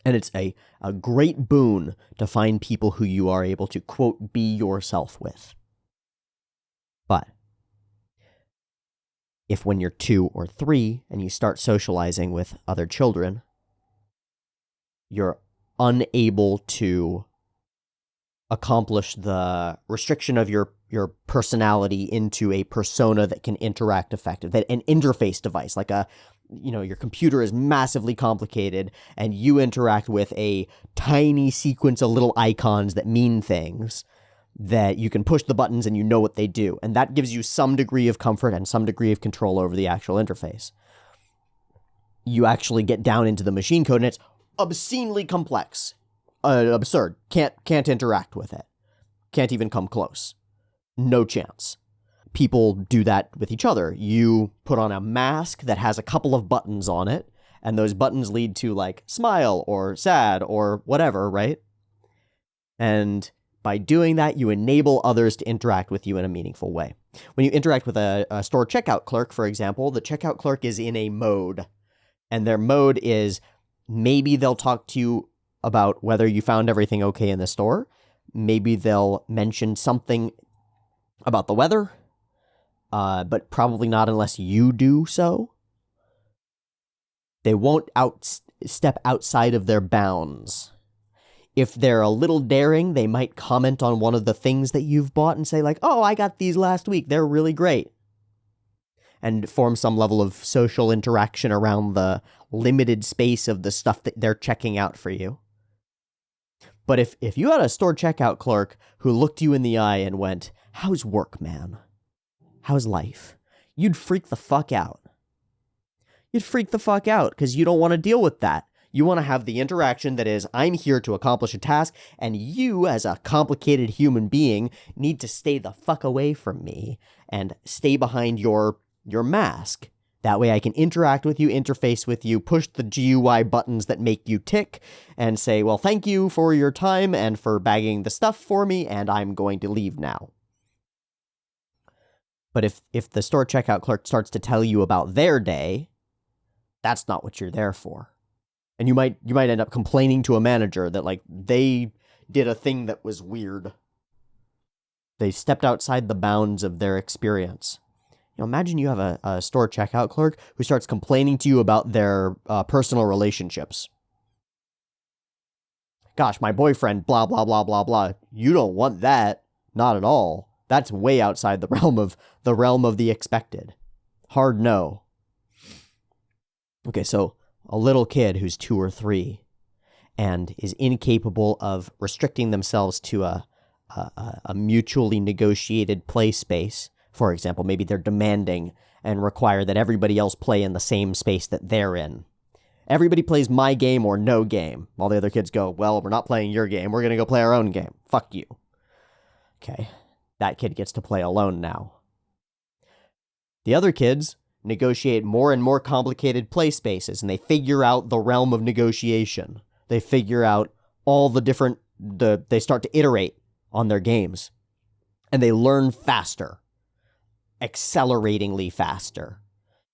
Speaker 1: And it's a great boon to find people who you are able to, quote, be yourself with. But if when you're 2 or 3 and you start socializing with other children, you're unable to accomplish the restriction of your personality into a persona that can interact effectively, an interface device, like your computer is massively complicated and you interact with a tiny sequence of little icons that mean things that you can push the buttons and you know what they do. And that gives you some degree of comfort and some degree of control over the actual interface. You actually get down into the machine code and it's obscenely complex. Absurd. Can't interact with it. Can't even come close. No chance. People do that with each other. You put on a mask that has a couple of buttons on it, and those buttons lead to, like, smile or sad or whatever, right? And by doing that, you enable others to interact with you in a meaningful way. When you interact with a store checkout clerk, for example, the checkout clerk is in a mode, and their mode is maybe they'll talk to you about whether you found everything okay in the store. Maybe they'll mention something about the weather, but probably not unless you do so. They won't step outside of their bounds. If they're a little daring, they might comment on one of the things that you've bought and say, like, oh, I got these last week. They're really great. And form some level of social interaction around the limited space of the stuff that they're checking out for you. But if you had a store checkout clerk who looked you in the eye and went, how's work, man? How's life? You'd freak the fuck out. You'd freak the fuck out because you don't want to deal with that. You want to have the interaction that is, I'm here to accomplish a task, and you, as a complicated human being, need to stay the fuck away from me and stay behind your mask. That way I can interact with you, interface with you, push the GUI buttons that make you tick, and say, well, thank you for your time and for bagging the stuff for me, and I'm going to leave now. But if the store checkout clerk starts to tell you about their day, that's not what you're there for. And you might end up complaining to a manager that, like, they did a thing that was weird. They stepped outside the bounds of their experience. Imagine you have a store checkout clerk who starts complaining to you about their personal relationships. Gosh, my boyfriend, blah, blah, blah, blah, blah. You don't want that. Not at all. That's way outside the realm of the expected. Hard no. Okay, so a little kid who's 2 or 3 and is incapable of restricting themselves to a mutually negotiated play space. For example, maybe they're demanding and require that everybody else play in the same space that they're in. Everybody plays my game or no game, while the other kids go, well, we're not playing your game, we're going to go play our own game. Fuck you. Okay, that kid gets to play alone now. The other kids negotiate more and more complicated play spaces, and they figure out the realm of negotiation. They figure out all the different, they start to iterate on their games, and they learn faster. Acceleratingly faster.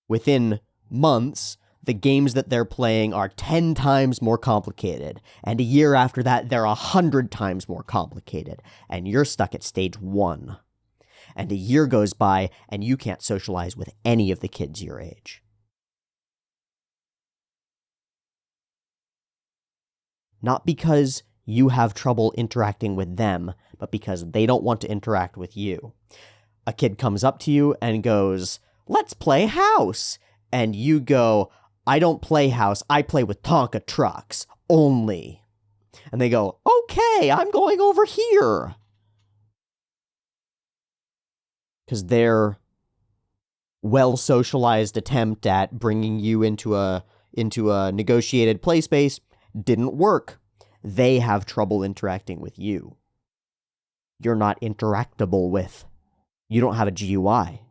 Speaker 1: Within months, the games that they're playing are 10 times more complicated, and a year after that, they're 100 times more complicated, and you're stuck at stage 1. And a year goes by, and you can't socialize with any of the kids your age. Not because you have trouble interacting with them, but because they don't want to interact with you. A kid comes up to you and goes, "Let's play house." And you go, "I don't play house. I play with Tonka trucks only." And they go, "Okay, I'm going over here." Because their well-socialized attempt at bringing you into a negotiated play space didn't work. They have trouble interacting with you. You're not interactable with. You don't have a GUI.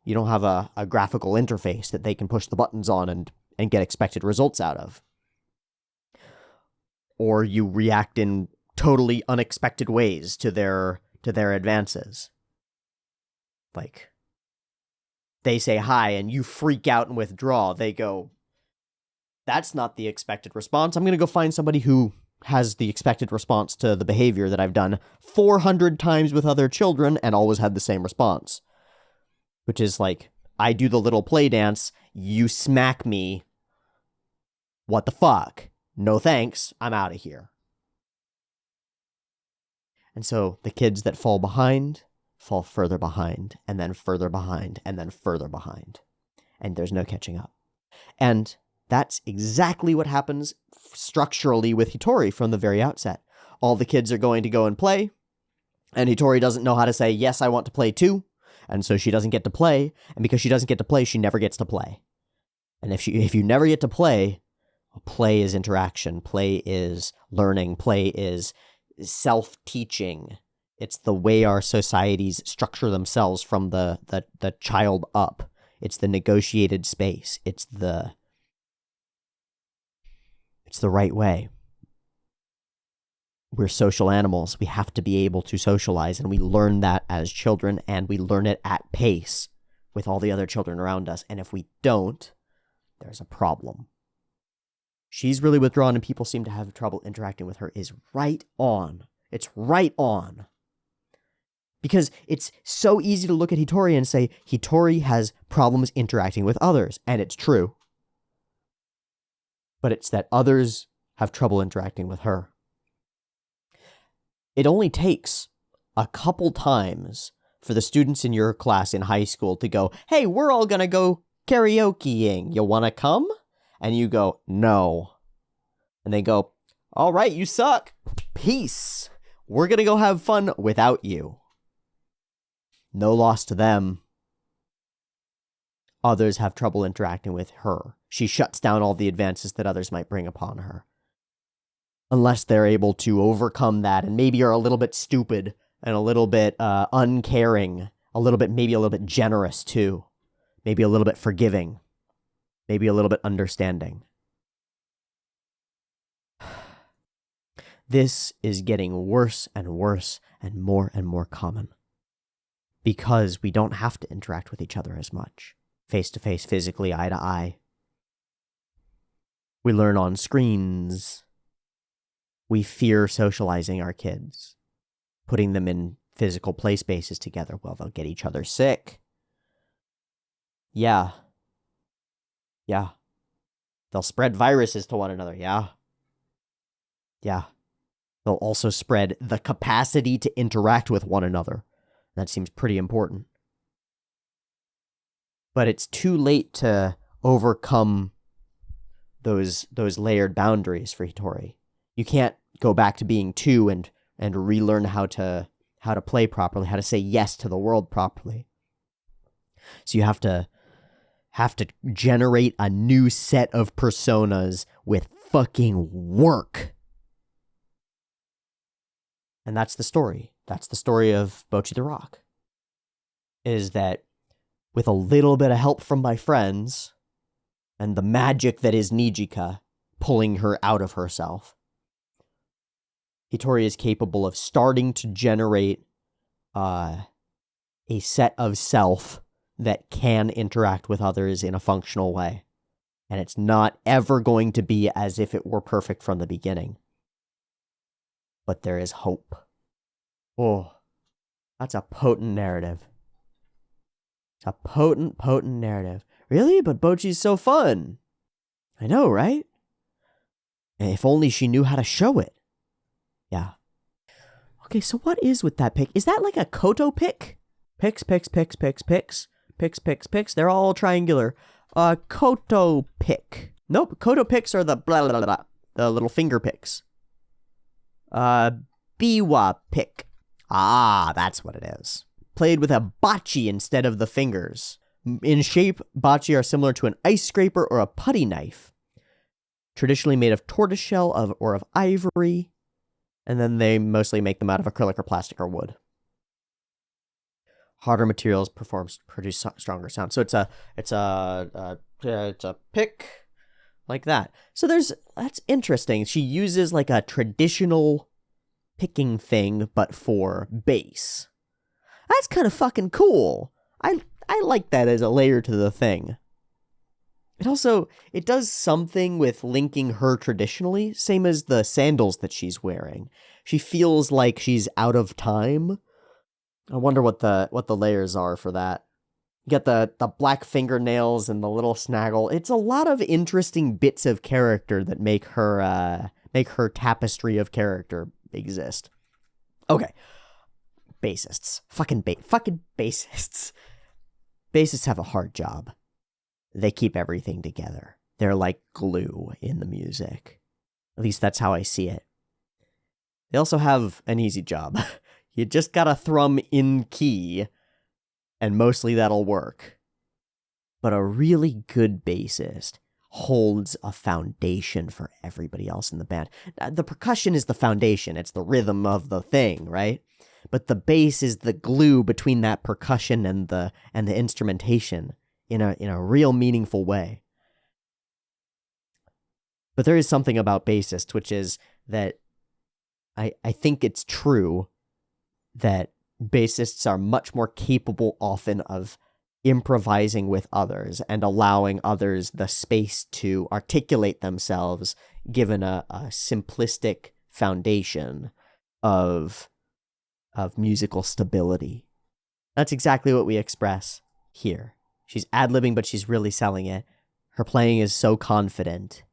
Speaker 1: You don't have a graphical interface that they can push the buttons on and get expected results out of. Or you react in totally unexpected ways to their advances. Like, they say hi and you freak out and withdraw. They go, "That's not the expected response. I'm going to go find somebody who has the expected response to the behavior that I've done 400 times with other children and always had the same response." Which is like, I do the little play dance, you smack me. What the fuck? No thanks, I'm out of here. And so the kids that fall behind fall further behind, and then further behind, and then further behind. And there's no catching up. And that's exactly what happens structurally with Hitori from the very outset. All the kids are going to go and play, and Hitori doesn't know how to say, "Yes, I want to play too." And so she doesn't get to play, and because she doesn't get to play, she never gets to play. And if you never get to play, play is interaction, play is learning, play is self-teaching. It's the way our societies structure themselves from the child up. It's the negotiated space. It's the right way. We're social animals. We have to be able to socialize, and we learn that as children, and we learn it at pace with all the other children around us. And if we don't, there's a problem. She's really withdrawn, and people seem to have trouble interacting with her is right on. It's right on. Because it's so easy to look at Hitori and say, Hitori has problems interacting with others, and it's true. But it's that others have trouble interacting with her. It only takes a couple times for the students in your class in high school to go, "Hey, we're all gonna go karaokeing. You wanna come?" And you go, "No." And they go, "All right, you suck. Peace. We're gonna go have fun without you." No loss to them. Others have trouble interacting with her. She shuts down all the advances that others might bring upon her. Unless they're able to overcome that and maybe are a little bit stupid and a little bit uncaring, maybe a little bit generous too. Maybe a little bit forgiving. Maybe a little bit understanding. This is getting worse and worse and more common. Because we don't have to interact with each other as much. Face to face, physically, eye to eye. We learn on screens. We fear socializing our kids. Putting them in physical play spaces together. Well, they'll get each other sick. Yeah. They'll spread viruses to one another. Yeah. They'll also spread the capacity to interact with one another. That seems pretty important. But it's too late to overcome those layered boundaries for Hitori. You can't go back to being 2 and relearn how to play properly, how to say yes to the world properly. So you have to generate a new set of personas with fucking work. And that's the story. That's the story of Bocchi the Rock. Is that with a little bit of help from my friends and the magic that is Nijika pulling her out of herself, Hitori is capable of starting to generate a set of self that can interact with others in a functional way. And it's not ever going to be as if it were perfect from the beginning. But there is hope. Oh, that's a potent narrative. It's a potent narrative. Really? But Bocchi's so fun. I know, right? If only she knew how to show it. Yeah. Okay, so what is with that pick? Is that like a Koto pick? Picks. They're all triangular. Koto pick. Nope, Koto picks are the blah, blah, blah, blah, the little finger picks. Biwa pick. Ah, that's what it is. Played with a bocchi instead of the fingers. In shape, bocchi are similar to an ice scraper or a putty knife. Traditionally made of tortoiseshell or of ivory. And then they mostly make them out of acrylic or plastic or wood. Harder materials produce stronger sound. So it's a pick like that. So that's interesting. She uses like a traditional picking thing, but for bass. That's kind of fucking cool. I like that as a layer to the thing. It does something with linking her traditionally, same as the sandals that she's wearing. She feels like she's out of time. I wonder what the layers are for that. You get the black fingernails and the little snaggle. It's a lot of interesting bits of character that make her tapestry of character exist. Okay. Bassists. Fucking bassists. Bassists have a hard job. They keep everything together. They're like glue in the music. At least that's how I see it. They also have an easy job. You just gotta thrum in key, and mostly that'll work. But a really good bassist holds a foundation for everybody else in the band. The percussion is the foundation. It's the rhythm of the thing, right? But the bass is the glue between that percussion and the instrumentation in a real meaningful way. But there is something about bassists, which is that I think it's true that bassists are much more capable often of improvising with others and allowing others the space to articulate themselves given a simplistic foundation of musical stability. That's exactly what we express here. She's ad-libbing, but she's really selling it. Her playing is so confident.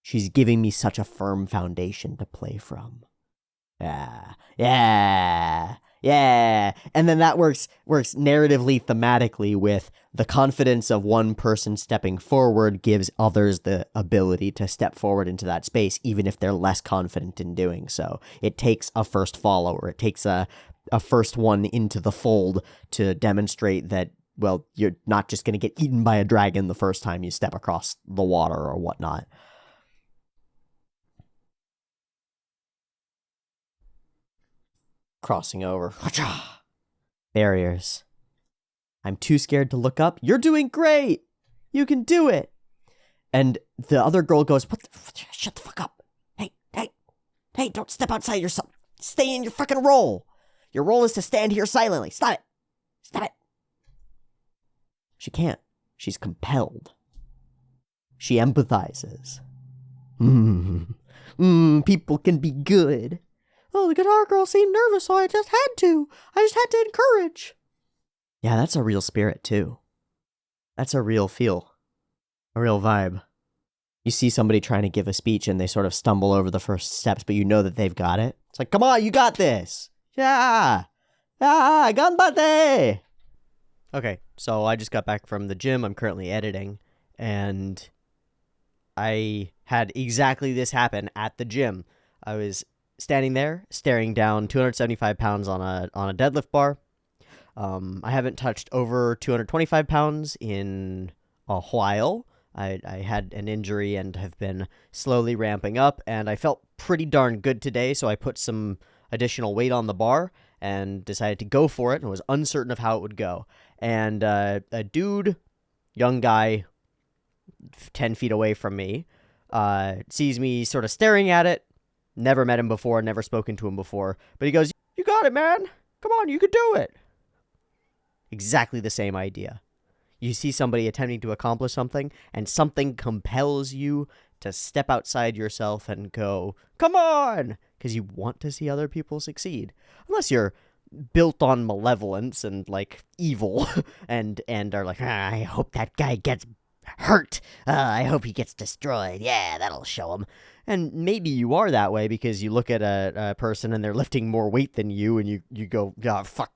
Speaker 1: She's giving me such a firm foundation to play from. Yeah. And then that works narratively, thematically with the confidence of one person stepping forward gives others the ability to step forward into that space, even if they're less confident in doing so. It takes a first follower. It takes a first one into the fold to demonstrate that, well, you're not just going to get eaten by a dragon the first time you step across the water or whatnot. Crossing over. Barriers. I'm too scared to look up. You're doing great. You can do it. And the other girl goes, shut the fuck up. Hey, don't step outside yourself. Stay in your fucking role. Your role is to stand here silently. Stop it. She can't. She's compelled. She empathizes. People can be good. Oh, the guitar girl seemed nervous, so I just had to encourage. Yeah, that's a real spirit, too. That's a real feel. A real vibe. You see somebody trying to give a speech and they sort of stumble over the first steps, but you know that they've got it. It's like, come on, you got this. Yeah, ganbate. Okay, so I just got back from the gym. I'm currently editing, and I had exactly this happen at the gym. I was standing there, staring down 275 pounds on a deadlift bar. I haven't touched over 225 pounds in a while. I had an injury and have been slowly ramping up, and I felt pretty darn good today, so I put some additional weight on the bar and decided to go for it and was uncertain of how it would go. And a dude, young guy, 10 feet away from me, sees me sort of staring at it. Never met him before, never spoken to him before. But he goes, you got it, man. Come on, you could do it. Exactly the same idea. You see somebody attempting to accomplish something, and something compels you to step outside yourself and go, come on, because you want to see other people succeed. Unless you're built on malevolence and, like, evil, and are like, I hope that guy gets hurt. I hope he gets destroyed. Yeah, that'll show him. And maybe you are that way because you look at a person and they're lifting more weight than you, and you go, oh, fuck.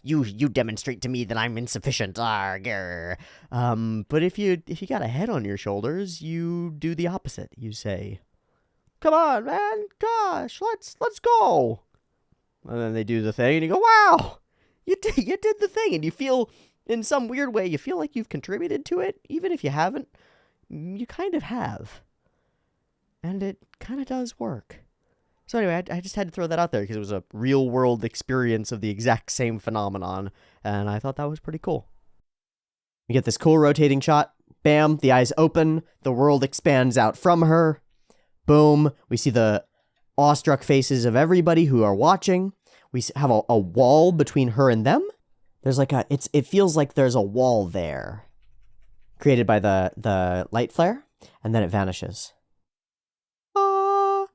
Speaker 1: You demonstrate to me that I'm insufficient. But if you got a head on your shoulders, you do the opposite. You say, "Come on, man, gosh, let's go." And then they do the thing, and you go, "Wow, you did the thing," and you feel, in some weird way, you feel like you've contributed to it, even if you haven't. You kind of have, and it kind of does work. So anyway, I just had to throw that out there because it was a real-world experience of the exact same phenomenon, and I thought that was pretty cool. You get this cool rotating shot. Bam, the eyes open. The world expands out from her. Boom, we see the awestruck faces of everybody who are watching. We have a wall between her and them. There's like it feels like there's a wall there, created by the light flare, and then it vanishes.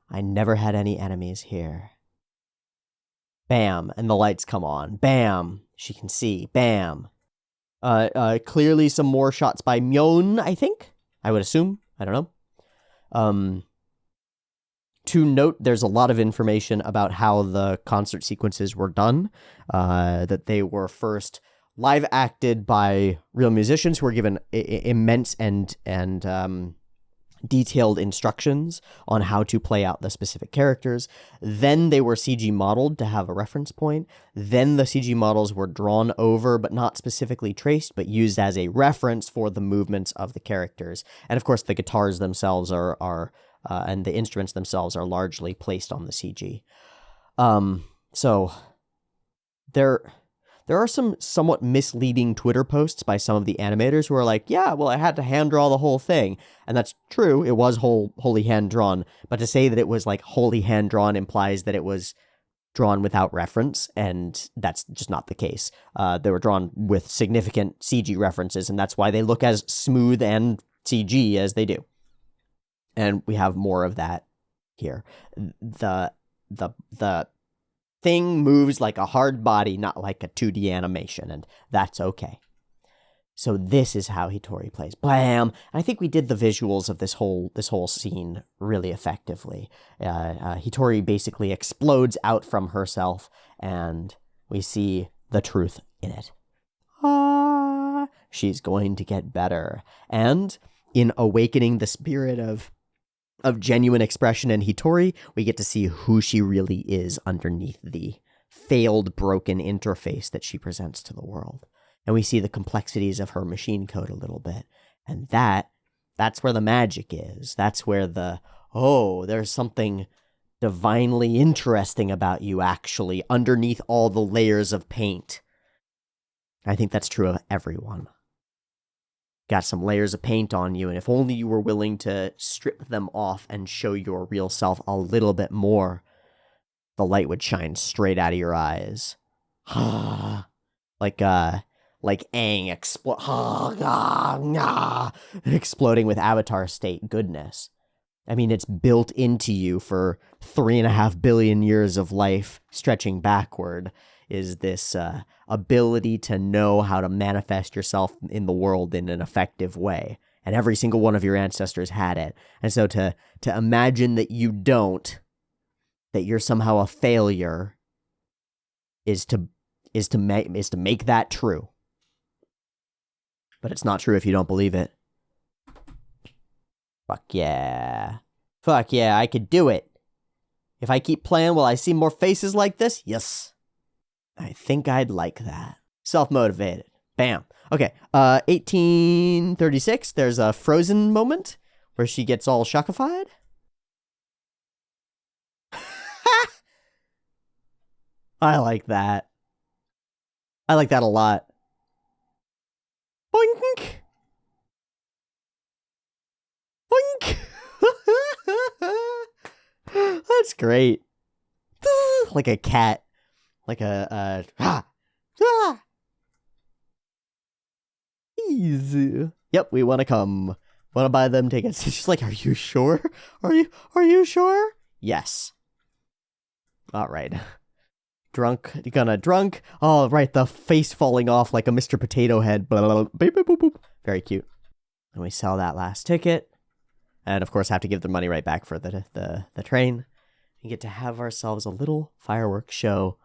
Speaker 1: I never had any enemies here. Bam, and the lights come on. Bam, she can see. Bam. Clearly some more shots by Myon, I think. I would assume. I don't know. To note, there's a lot of information about how the concert sequences were done. That they were first live acted by real musicians who were given immense and detailed instructions on how to play out the specific characters. Then they were CG modeled to have a reference point. Then the CG models were drawn over, but not specifically traced, but used as a reference for the movements of the characters. And of course, the guitars themselves are and the instruments themselves are largely placed on the CG. So there are some somewhat misleading Twitter posts by some of the animators who are like, yeah, well, I had to hand draw the whole thing. And that's true. It was wholly hand drawn. But to say that it was like wholly hand drawn implies that it was drawn without reference. And that's just not the case. They were drawn with significant CG references. And that's why they look as smooth and CG as they do. And we have more of that here. The thing moves like a hard body, not like a 2D animation, and that's okay. So this is how Hitori plays. Blam! I think we did the visuals of this whole scene really effectively. Hitori basically explodes out from herself, and we see the truth in it. She's going to get better. And in awakening the spirit of genuine expression in Hitori, we get to see who she really is underneath the failed, broken interface that she presents to the world. And we see the complexities of her machine code a little bit. And that's where the magic is. That's where there's something divinely interesting about you, actually, underneath all the layers of paint. I think that's true of everyone. Got some layers of paint on you, and if only you were willing to strip them off and show your real self a little bit more, the light would shine straight out of your eyes. like Aang exploding with Avatar state goodness. I mean, it's built into you for 3.5 billion years of life stretching backward, is this ability to know how to manifest yourself in the world in an effective way. And every single one of your ancestors had it. And so to imagine that you don't, that you're somehow a failure, is to make that true. But it's not true if you don't believe it. Fuck yeah. Fuck yeah, I could do it. If I keep playing, will I see more faces like this? Yes. I think I'd like that. Self-motivated. Bam. Okay, 1836, there's a Frozen moment where she gets all shockified. I like that. I like that a lot. Boink! Boink! That's great. Like a cat. Like easy. Yep, we want to come. Want to buy them tickets. She's like, are you sure? Are you sure? Yes. All right. Drunk. You gonna drunk? Oh, right. The face falling off like a Mr. Potato Head. Blah, blah, blah, boop, boop, boop. Very cute. And we sell that last ticket. And of course have to give the money right back for the train. And get to have ourselves a little fireworks show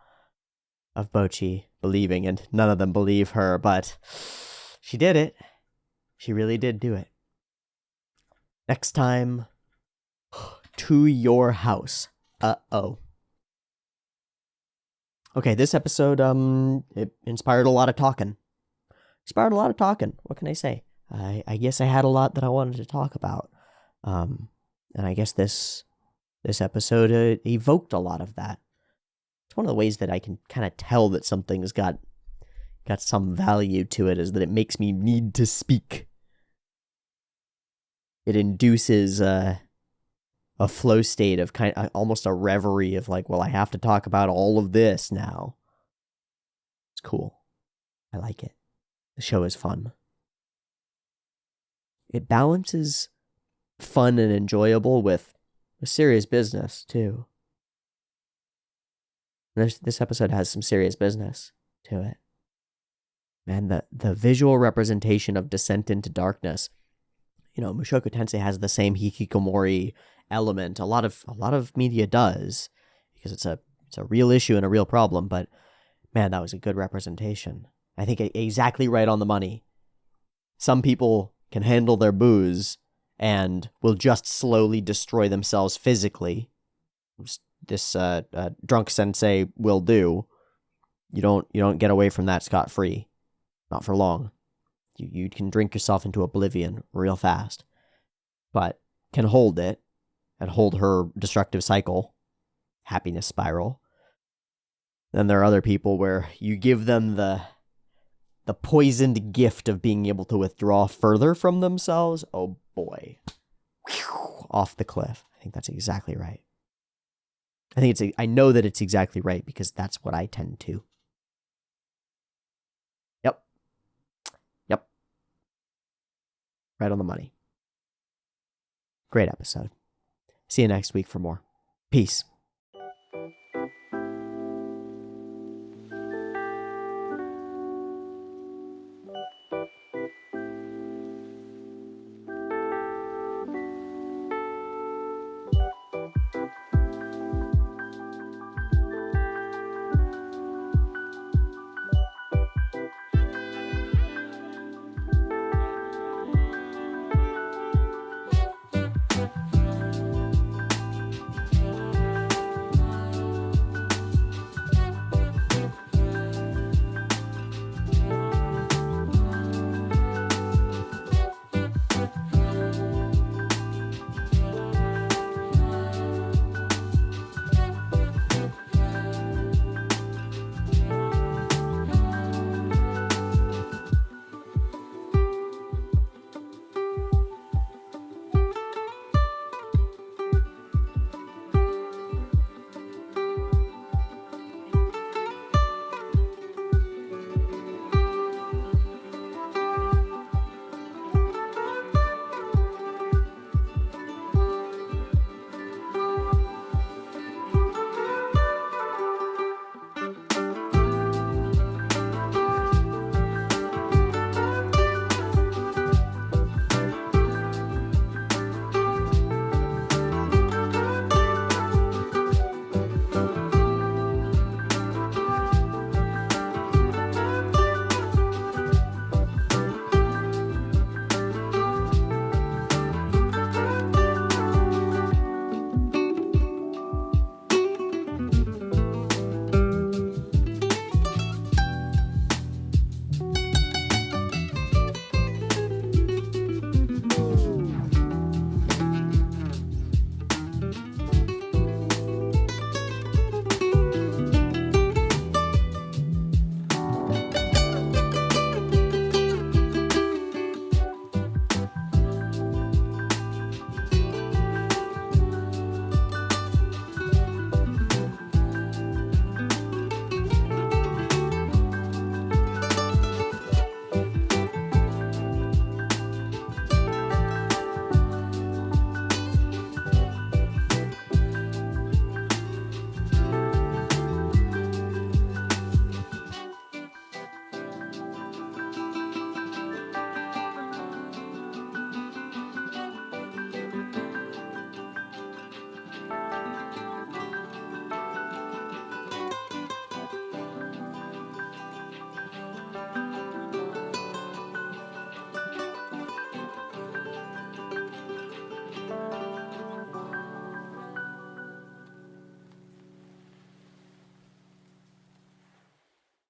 Speaker 1: of Bocchi believing, and none of them believe her, but she did it. She really did do it. Next time, to your house. Uh-oh. Okay, this episode, it inspired a lot of talking. What can I say? I guess I had a lot that I wanted to talk about. And I guess this episode evoked a lot of that. It's one of the ways that I can kind of tell that something's got some value to it, is that it makes me need to speak. It induces a flow state of kind of almost a reverie of like, well, I have to talk about all of this now. It's cool. I like it. The show is fun. It balances fun and enjoyable with serious business too. This episode has some serious business to it. Man, the visual representation of Descent into Darkness. You know, Mushoku Tensei has the same hikikomori element. A lot of media does, because it's a real issue and a real problem. But man, that was a good representation. I think exactly right on the money. Some people can handle their booze and will just slowly destroy themselves physically. This drunk sensei will do. You don't get away from that scot-free. Not for long. You can drink yourself into oblivion real fast. But can hold it and hold her destructive cycle, happiness spiral. Then there are other people where you give them the poisoned gift of being able to withdraw further from themselves. Oh boy. Whew, off the cliff. I think that's exactly right. I know that it's exactly right because that's what I tend to. Yep. Right on the money. Great episode. See you next week for more. Peace.